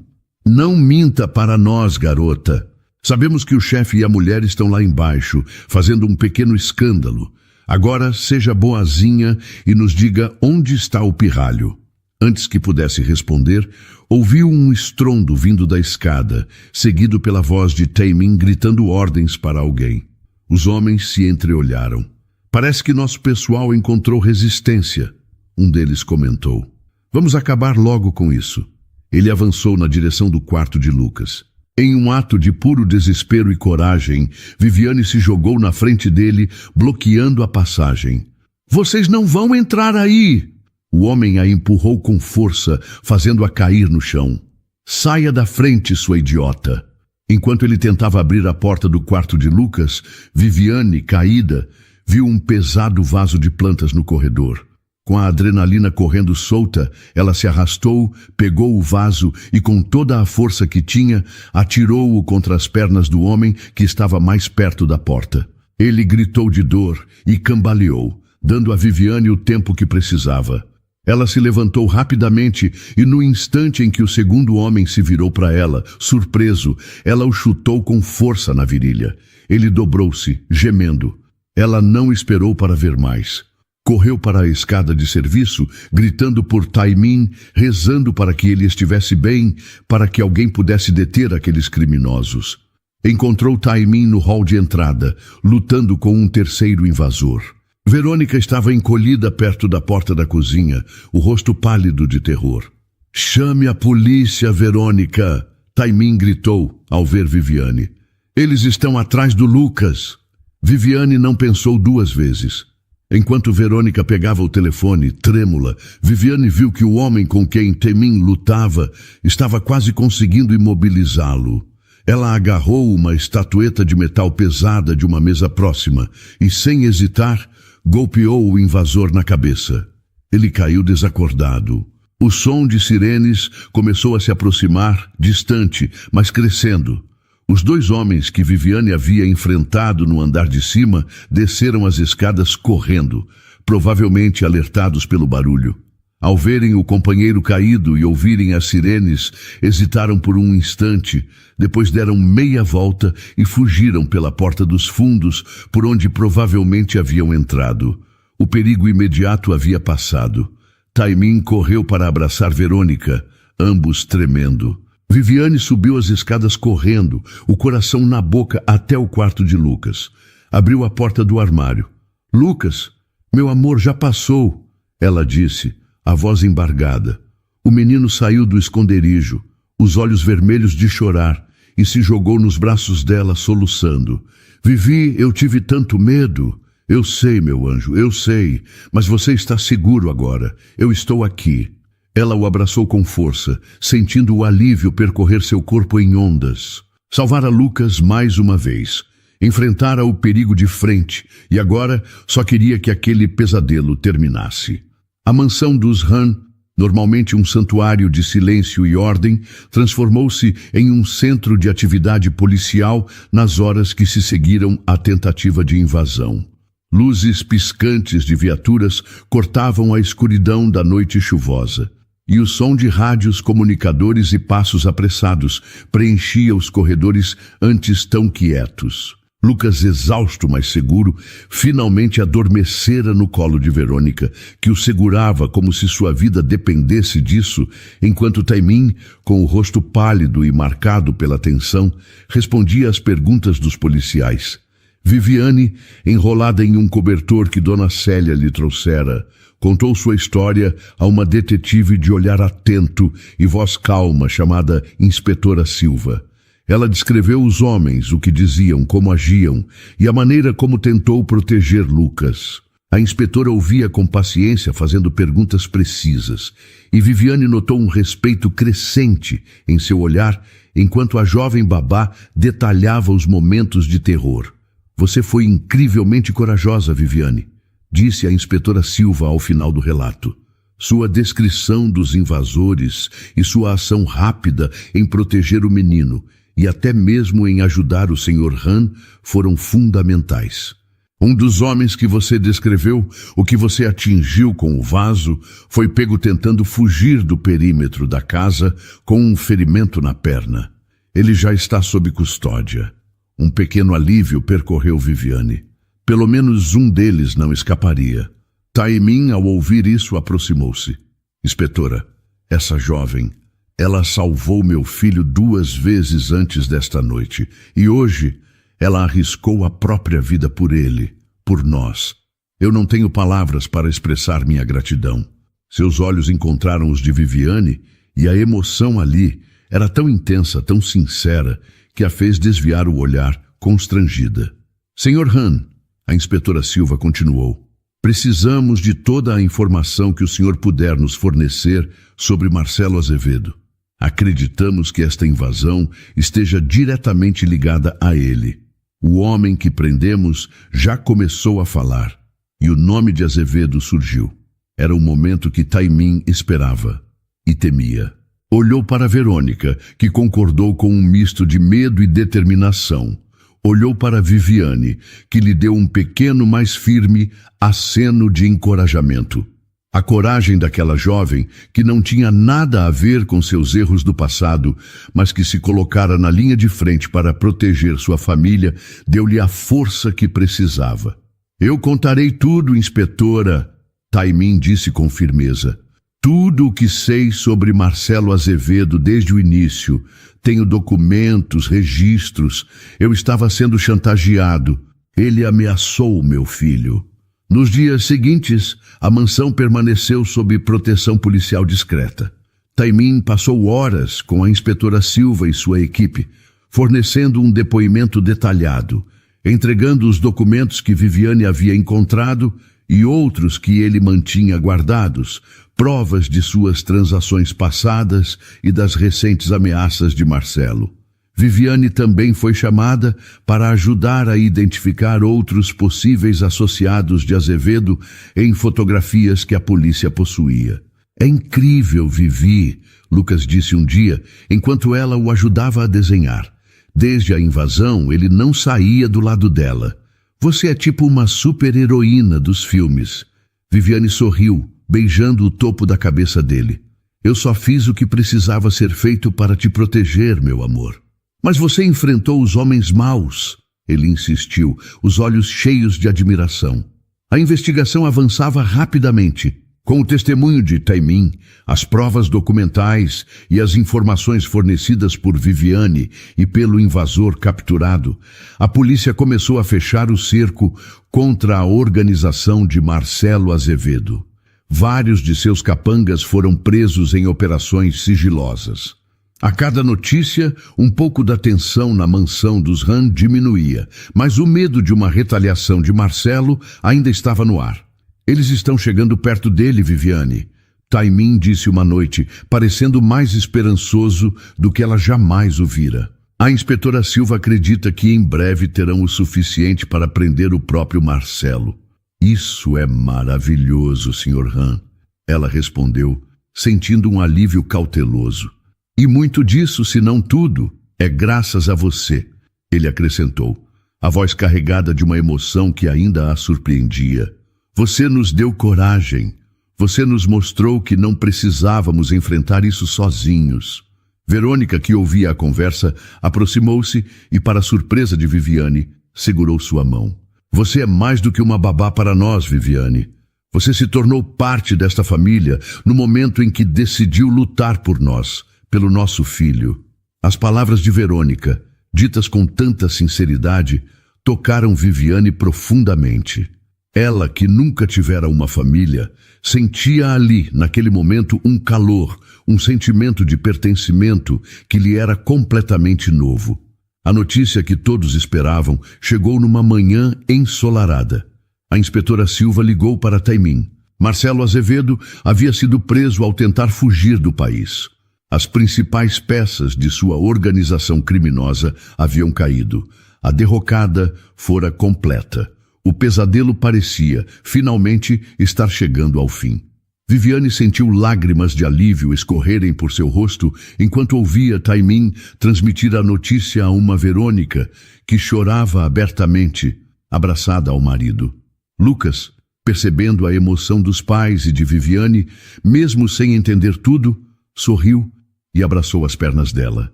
Não minta para nós, garota. Sabemos que o chefe e a mulher estão lá embaixo, fazendo um pequeno escândalo. Agora seja boazinha e nos diga onde está o pirralho. Antes que pudesse responder, ouviu um estrondo vindo da escada, seguido pela voz de Taimin gritando ordens para alguém. Os homens se entreolharam. Parece que nosso pessoal encontrou resistência, um deles comentou. Vamos acabar logo com isso. Ele avançou na direção do quarto de Lucas. Em um ato de puro desespero e coragem, Viviane se jogou na frente dele, bloqueando a passagem. Vocês não vão entrar aí! O homem a empurrou com força, fazendo-a cair no chão. Saia da frente, sua idiota! Enquanto ele tentava abrir a porta do quarto de Lucas, Viviane, caída, viu um pesado vaso de plantas no corredor. Com a adrenalina correndo solta, ela se arrastou, pegou o vaso e, com toda a força que tinha, atirou-o contra as pernas do homem que estava mais perto da porta. Ele gritou de dor e cambaleou, dando a Viviane o tempo que precisava. Ela se levantou rapidamente e, no instante em que o segundo homem se virou para ela, surpreso, ela o chutou com força na virilha. Ele dobrou-se, gemendo. Ela não esperou para ver mais. Correu para a escada de serviço, gritando por Taimin, rezando para que ele estivesse bem, para que alguém pudesse deter aqueles criminosos. Encontrou Taimin no hall de entrada, lutando com um terceiro invasor. Verônica estava encolhida perto da porta da cozinha, o rosto pálido de terror. Chame a polícia, Verônica! Taimin gritou ao ver Viviane. Eles estão atrás do Lucas. Viviane não pensou 2 vezes. Enquanto Verônica pegava o telefone, trêmula, Viviane viu que o homem com quem Taimin lutava estava quase conseguindo imobilizá-lo. Ela agarrou uma estatueta de metal pesada de uma mesa próxima e, sem hesitar, golpeou o invasor na cabeça. Ele caiu desacordado. O som de sirenes começou a se aproximar, distante, mas crescendo. Os 2 homens que Viviane havia enfrentado no andar de cima desceram as escadas correndo, provavelmente alertados pelo barulho. Ao verem o companheiro caído e ouvirem as sirenes, hesitaram por um instante, depois deram meia volta e fugiram pela porta dos fundos, por onde provavelmente haviam entrado. O perigo imediato havia passado. Taimin correu para abraçar Verônica, ambos tremendo. Viviane subiu as escadas correndo, o coração na boca até o quarto de Lucas. Abriu a porta do armário. "Lucas, meu amor, já passou", ela disse, a voz embargada. O menino saiu do esconderijo, os olhos vermelhos de chorar, e se jogou nos braços dela, soluçando. "Vivi, eu tive tanto medo." "Eu sei, meu anjo, eu sei, mas você está seguro agora. Eu estou aqui." Ela o abraçou com força, sentindo o alívio percorrer seu corpo em ondas. Salvara Lucas mais uma vez. Enfrentara o perigo de frente e agora só queria que aquele pesadelo terminasse. A mansão dos Han, normalmente um santuário de silêncio e ordem, transformou-se em um centro de atividade policial nas horas que se seguiram à tentativa de invasão. Luzes piscantes de viaturas cortavam a escuridão da noite chuvosa, e o som de rádios comunicadores e passos apressados preenchia os corredores antes tão quietos. Lucas, exausto, mas seguro, finalmente adormecera no colo de Verônica, que o segurava como se sua vida dependesse disso, enquanto Taimin, com o rosto pálido e marcado pela tensão, respondia às perguntas dos policiais. Viviane, enrolada em um cobertor que Dona Célia lhe trouxera, contou sua história a uma detetive de olhar atento e voz calma chamada Inspetora Silva. Ela descreveu os homens, o que diziam, como agiam e a maneira como tentou proteger Lucas. A inspetora ouvia com paciência, fazendo perguntas precisas, e Viviane notou um respeito crescente em seu olhar enquanto a jovem babá detalhava os momentos de terror. "Você foi incrivelmente corajosa, Viviane", disse a inspetora Silva ao final do relato. Sua descrição dos invasores e sua ação rápida em proteger o menino e até mesmo em ajudar o Sr. Han foram fundamentais. Um dos homens que você descreveu, o que você atingiu com o vaso, foi pego tentando fugir do perímetro da casa com um ferimento na perna. Ele já está sob custódia. Um pequeno alívio percorreu Viviane. Pelo menos um deles não escaparia. Taimin, ao ouvir isso, aproximou-se. "Inspetora, essa jovem, ela salvou meu filho 2 vezes antes desta noite, e hoje ela arriscou a própria vida por ele, por nós. Eu não tenho palavras para expressar minha gratidão." Seus olhos encontraram os de Viviane, e a emoção ali era tão intensa, tão sincera, que a fez desviar o olhar, constrangida. "Sr. Han", a inspetora Silva continuou, "precisamos de toda a informação que o senhor puder nos fornecer sobre Marcelo Azevedo. Acreditamos que esta invasão esteja diretamente ligada a ele. O homem que prendemos já começou a falar, e o nome de Azevedo surgiu. Era o momento que Taimin esperava e temia. Olhou para Verônica, que concordou com um misto de medo e determinação. Olhou para Viviane, que lhe deu um pequeno, mas firme aceno de encorajamento. A coragem daquela jovem, que não tinha nada a ver com seus erros do passado, mas que se colocara na linha de frente para proteger sua família, deu-lhe a força que precisava. "Eu contarei tudo, inspetora", Taimin disse com firmeza. "Tudo o que sei sobre Marcelo Azevedo desde o início. Tenho documentos, registros. Eu estava sendo chantageado. Ele ameaçou meu filho." Nos dias seguintes, a mansão permaneceu sob proteção policial discreta. Taimin passou horas com a inspetora Silva e sua equipe, fornecendo um depoimento detalhado, entregando os documentos que Viviane havia encontrado e outros que ele mantinha guardados, provas de suas transações passadas e das recentes ameaças de Marcelo. Viviane também foi chamada para ajudar a identificar outros possíveis associados de Azevedo em fotografias que a polícia possuía. É incrível, Vivi, Lucas disse um dia, enquanto ela o ajudava a desenhar. Desde a invasão, ele não saía do lado dela. Você é tipo uma super-heroína dos filmes. Viviane sorriu, beijando o topo da cabeça dele. Eu só fiz o que precisava ser feito para te proteger, meu amor. Mas você enfrentou os homens maus, ele insistiu, os olhos cheios de admiração. A investigação avançava rapidamente. Com o testemunho de Taimin, as provas documentais e as informações fornecidas por Viviane e pelo invasor capturado, a polícia começou a fechar o cerco contra a organização de Marcelo Azevedo. Vários de seus capangas foram presos em operações sigilosas. A cada notícia, um pouco da tensão na mansão dos Han diminuía, mas o medo de uma retaliação de Marcelo ainda estava no ar. Eles estão chegando perto dele, Viviane. Taimin disse uma noite, parecendo mais esperançoso do que ela jamais o vira. A inspetora Silva acredita que em breve terão o suficiente para prender o próprio Marcelo. Isso é maravilhoso, Sr. Han. Ela respondeu, sentindo um alívio cauteloso. E muito disso, se não tudo, é graças a você, ele acrescentou, a voz carregada de uma emoção que ainda a surpreendia. Você nos deu coragem. Você nos mostrou que não precisávamos enfrentar isso sozinhos. Verônica, que ouvia a conversa, aproximou-se e, para a surpresa de Viviane, segurou sua mão. Você é mais do que uma babá para nós, Viviane. Você se tornou parte desta família no momento em que decidiu lutar por nós, pelo nosso filho. As palavras de Verônica, ditas com tanta sinceridade, tocaram Viviane profundamente. Ela, que nunca tivera uma família, sentia ali, naquele momento, um calor, um sentimento de pertencimento que lhe era completamente novo. A notícia que todos esperavam chegou numa manhã ensolarada. A inspetora Silva ligou para Taimin. Marcelo Azevedo havia sido preso ao tentar fugir do país. As principais peças de sua organização criminosa haviam caído. A derrocada fora completa. O pesadelo parecia, finalmente, estar chegando ao fim. Viviane sentiu lágrimas de alívio escorrerem por seu rosto enquanto ouvia Taimin transmitir a notícia a uma Verônica que chorava abertamente, abraçada ao marido. Lucas, percebendo a emoção dos pais e de Viviane, mesmo sem entender tudo, sorriu e abraçou as pernas dela.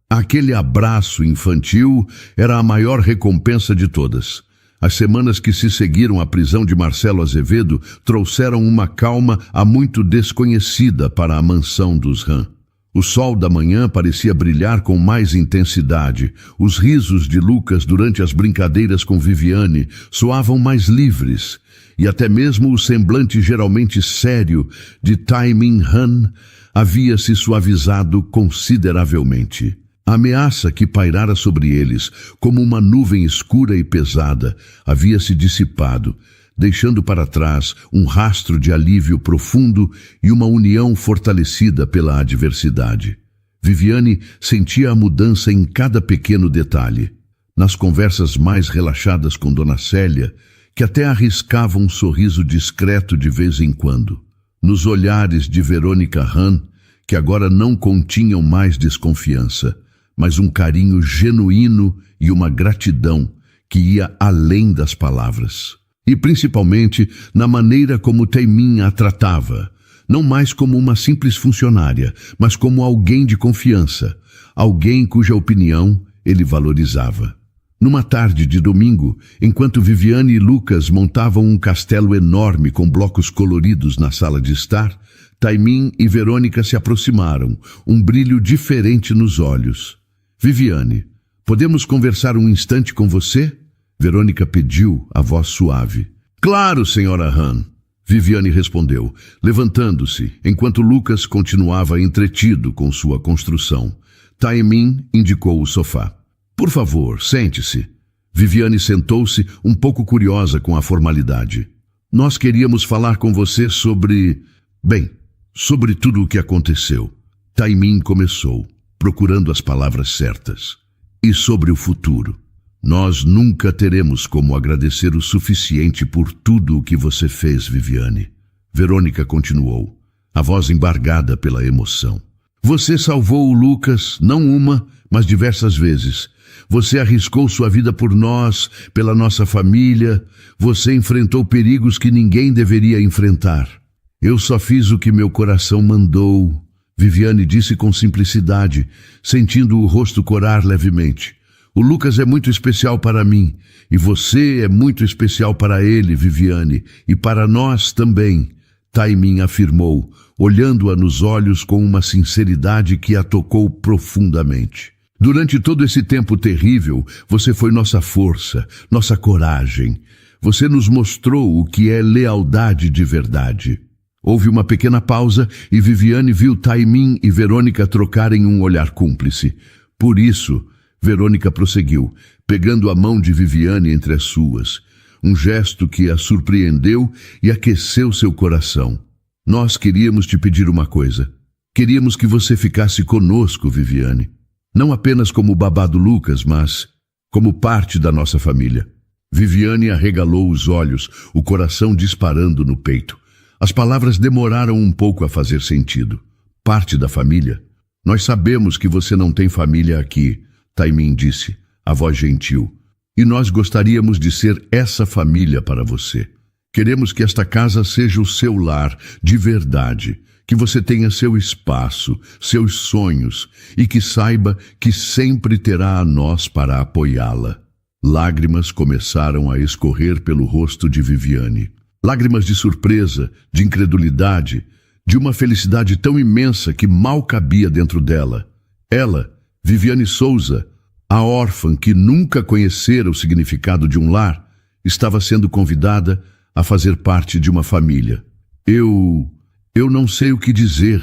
Aquele abraço infantil era a maior recompensa de todas. As semanas que se seguiram à prisão de Marcelo Azevedo trouxeram uma calma há muito desconhecida para a mansão dos Han. O sol da manhã parecia brilhar com mais intensidade. Os risos de Lucas durante as brincadeiras com Viviane soavam mais livres, e até mesmo o semblante geralmente sério de Taimin Han havia se suavizado consideravelmente. A ameaça que pairara sobre eles, como uma nuvem escura e pesada, havia se dissipado, deixando para trás um rastro de alívio profundo e uma união fortalecida pela adversidade. Viviane sentia a mudança em cada pequeno detalhe. Nas conversas mais relaxadas com Dona Célia, que até arriscava um sorriso discreto de vez em quando. Nos olhares de Verônica Han, que agora não continham mais desconfiança, mas um carinho genuíno e uma gratidão que ia além das palavras. E principalmente na maneira como Taimin a tratava, não mais como uma simples funcionária, mas como alguém de confiança, alguém cuja opinião ele valorizava. Numa tarde de domingo, enquanto Viviane e Lucas montavam um castelo enorme com blocos coloridos na sala de estar, Taimin e Verônica se aproximaram, um brilho diferente nos olhos. Viviane, podemos conversar um instante com você? Verônica pediu, a voz suave. Claro, senhora Han, Viviane respondeu, levantando-se, enquanto Lucas continuava entretido com sua construção. Taimin indicou o sofá. Por favor, sente-se. Viviane sentou-se, um pouco curiosa com a formalidade. Nós queríamos falar com você sobre... sobre tudo o que aconteceu. Taimin começou, procurando as palavras certas. e sobre o futuro. Nós nunca teremos como agradecer o suficiente por tudo o que você fez, Viviane. Verônica continuou, a voz embargada pela emoção. Você salvou o Lucas, não uma, mas diversas vezes. Você arriscou sua vida por nós, pela nossa família. Você enfrentou perigos que ninguém deveria enfrentar. Eu só fiz o que meu coração mandou, Viviane disse com simplicidade, sentindo o rosto corar levemente. O Lucas é muito especial para mim, e você é muito especial para ele, Viviane, e para nós também, Taimin afirmou, olhando-a nos olhos com uma sinceridade que a tocou profundamente. Durante todo esse tempo terrível, você foi nossa força, nossa coragem. Você nos mostrou o que é lealdade de verdade. Houve uma pequena pausa e Viviane viu Taimin e Verônica trocarem um olhar cúmplice. Por isso, Verônica prosseguiu, pegando a mão de Viviane entre as suas. Um gesto que a surpreendeu e aqueceu seu coração. Nós queríamos te pedir uma coisa. Queríamos que você ficasse conosco, Viviane. Não apenas como babá do Lucas, mas como parte da nossa família. Viviane arregalou os olhos, o coração disparando no peito. As palavras demoraram um pouco a fazer sentido. Parte da família? Nós sabemos que você não tem família aqui, Taimin disse, a voz gentil. E nós gostaríamos de ser essa família para você. Queremos que esta casa seja o seu lar, de verdade. Que você tenha seu espaço, seus sonhos, e que saiba que sempre terá a nós para apoiá-la. Lágrimas começaram a escorrer pelo rosto de Viviane. Lágrimas de surpresa, de incredulidade, de uma felicidade tão imensa que mal cabia dentro dela. Ela, Viviane Souza, a órfã que nunca conhecera o significado de um lar, estava sendo convidada a fazer parte de uma família. Eu não sei o que dizer,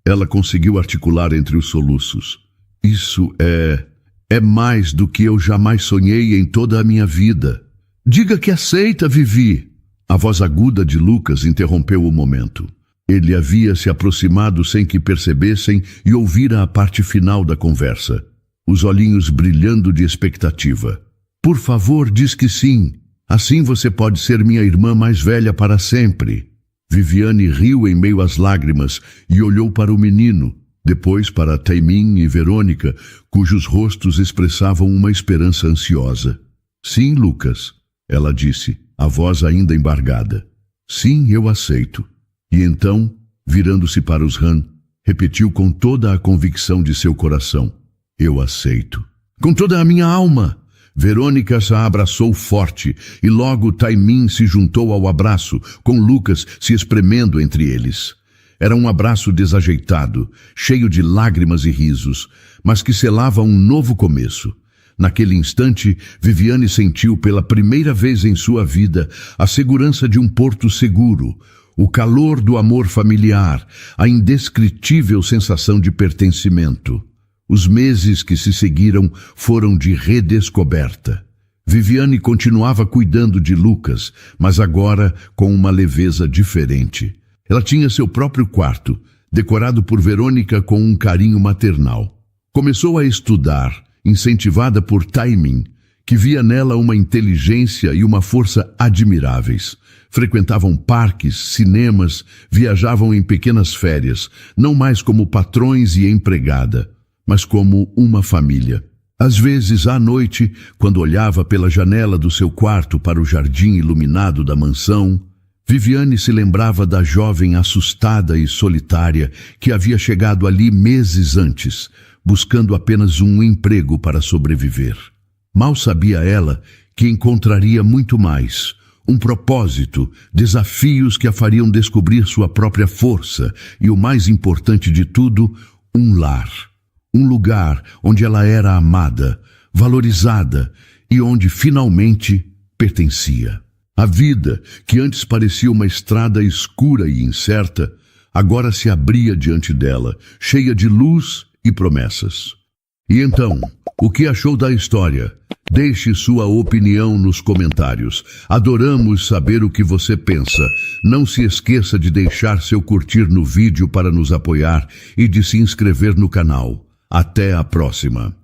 ela conseguiu articular entre os soluços. Isso é mais do que eu jamais sonhei em toda a minha vida. Diga que aceita, Vivi. A voz aguda de Lucas interrompeu o momento. Ele havia se aproximado sem que percebessem e ouvira a parte final da conversa, os olhinhos brilhando de expectativa. Por favor, diz que sim. Assim você pode ser minha irmã mais velha para sempre. Viviane riu em meio às lágrimas e olhou para o menino, depois para Taimin e Verônica, cujos rostos expressavam uma esperança ansiosa. Sim, Lucas, ela disse, a voz ainda embargada. Sim, eu aceito. E então, virando-se para os Han, repetiu com toda a convicção de seu coração. Eu aceito. Com toda a minha alma! Verônica a abraçou forte e logo Taimin se juntou ao abraço, com Lucas se espremendo entre eles. Era um abraço desajeitado, cheio de lágrimas e risos, mas que selava um novo começo. Naquele instante, Viviane sentiu pela primeira vez em sua vida a segurança de um porto seguro, o calor do amor familiar, a indescritível sensação de pertencimento. Os meses que se seguiram foram de redescoberta. Viviane continuava cuidando de Lucas, mas agora com uma leveza diferente. Ela tinha seu próprio quarto, decorado por Verônica com um carinho maternal. Começou a estudar, incentivada por Taimin, que via nela uma inteligência e uma força admiráveis. Frequentavam parques, cinemas, viajavam em pequenas férias, não mais como patrões e empregada, mas como uma família. Às vezes, à noite, quando olhava pela janela do seu quarto para o jardim iluminado da mansão, Viviane se lembrava da jovem assustada e solitária que havia chegado ali meses antes, buscando apenas um emprego para sobreviver. Mal sabia ela que encontraria muito mais, um propósito, desafios que a fariam descobrir sua própria força e, o mais importante de tudo, um lar. Um lugar onde ela era amada, valorizada e onde finalmente pertencia. A vida, que antes parecia uma estrada escura e incerta, agora se abria diante dela, cheia de luz e promessas. E então, o que achou da história? Deixe sua opinião nos comentários. Adoramos saber o que você pensa. Não se esqueça de deixar seu curtir no vídeo para nos apoiar e de se inscrever no canal. Até a próxima!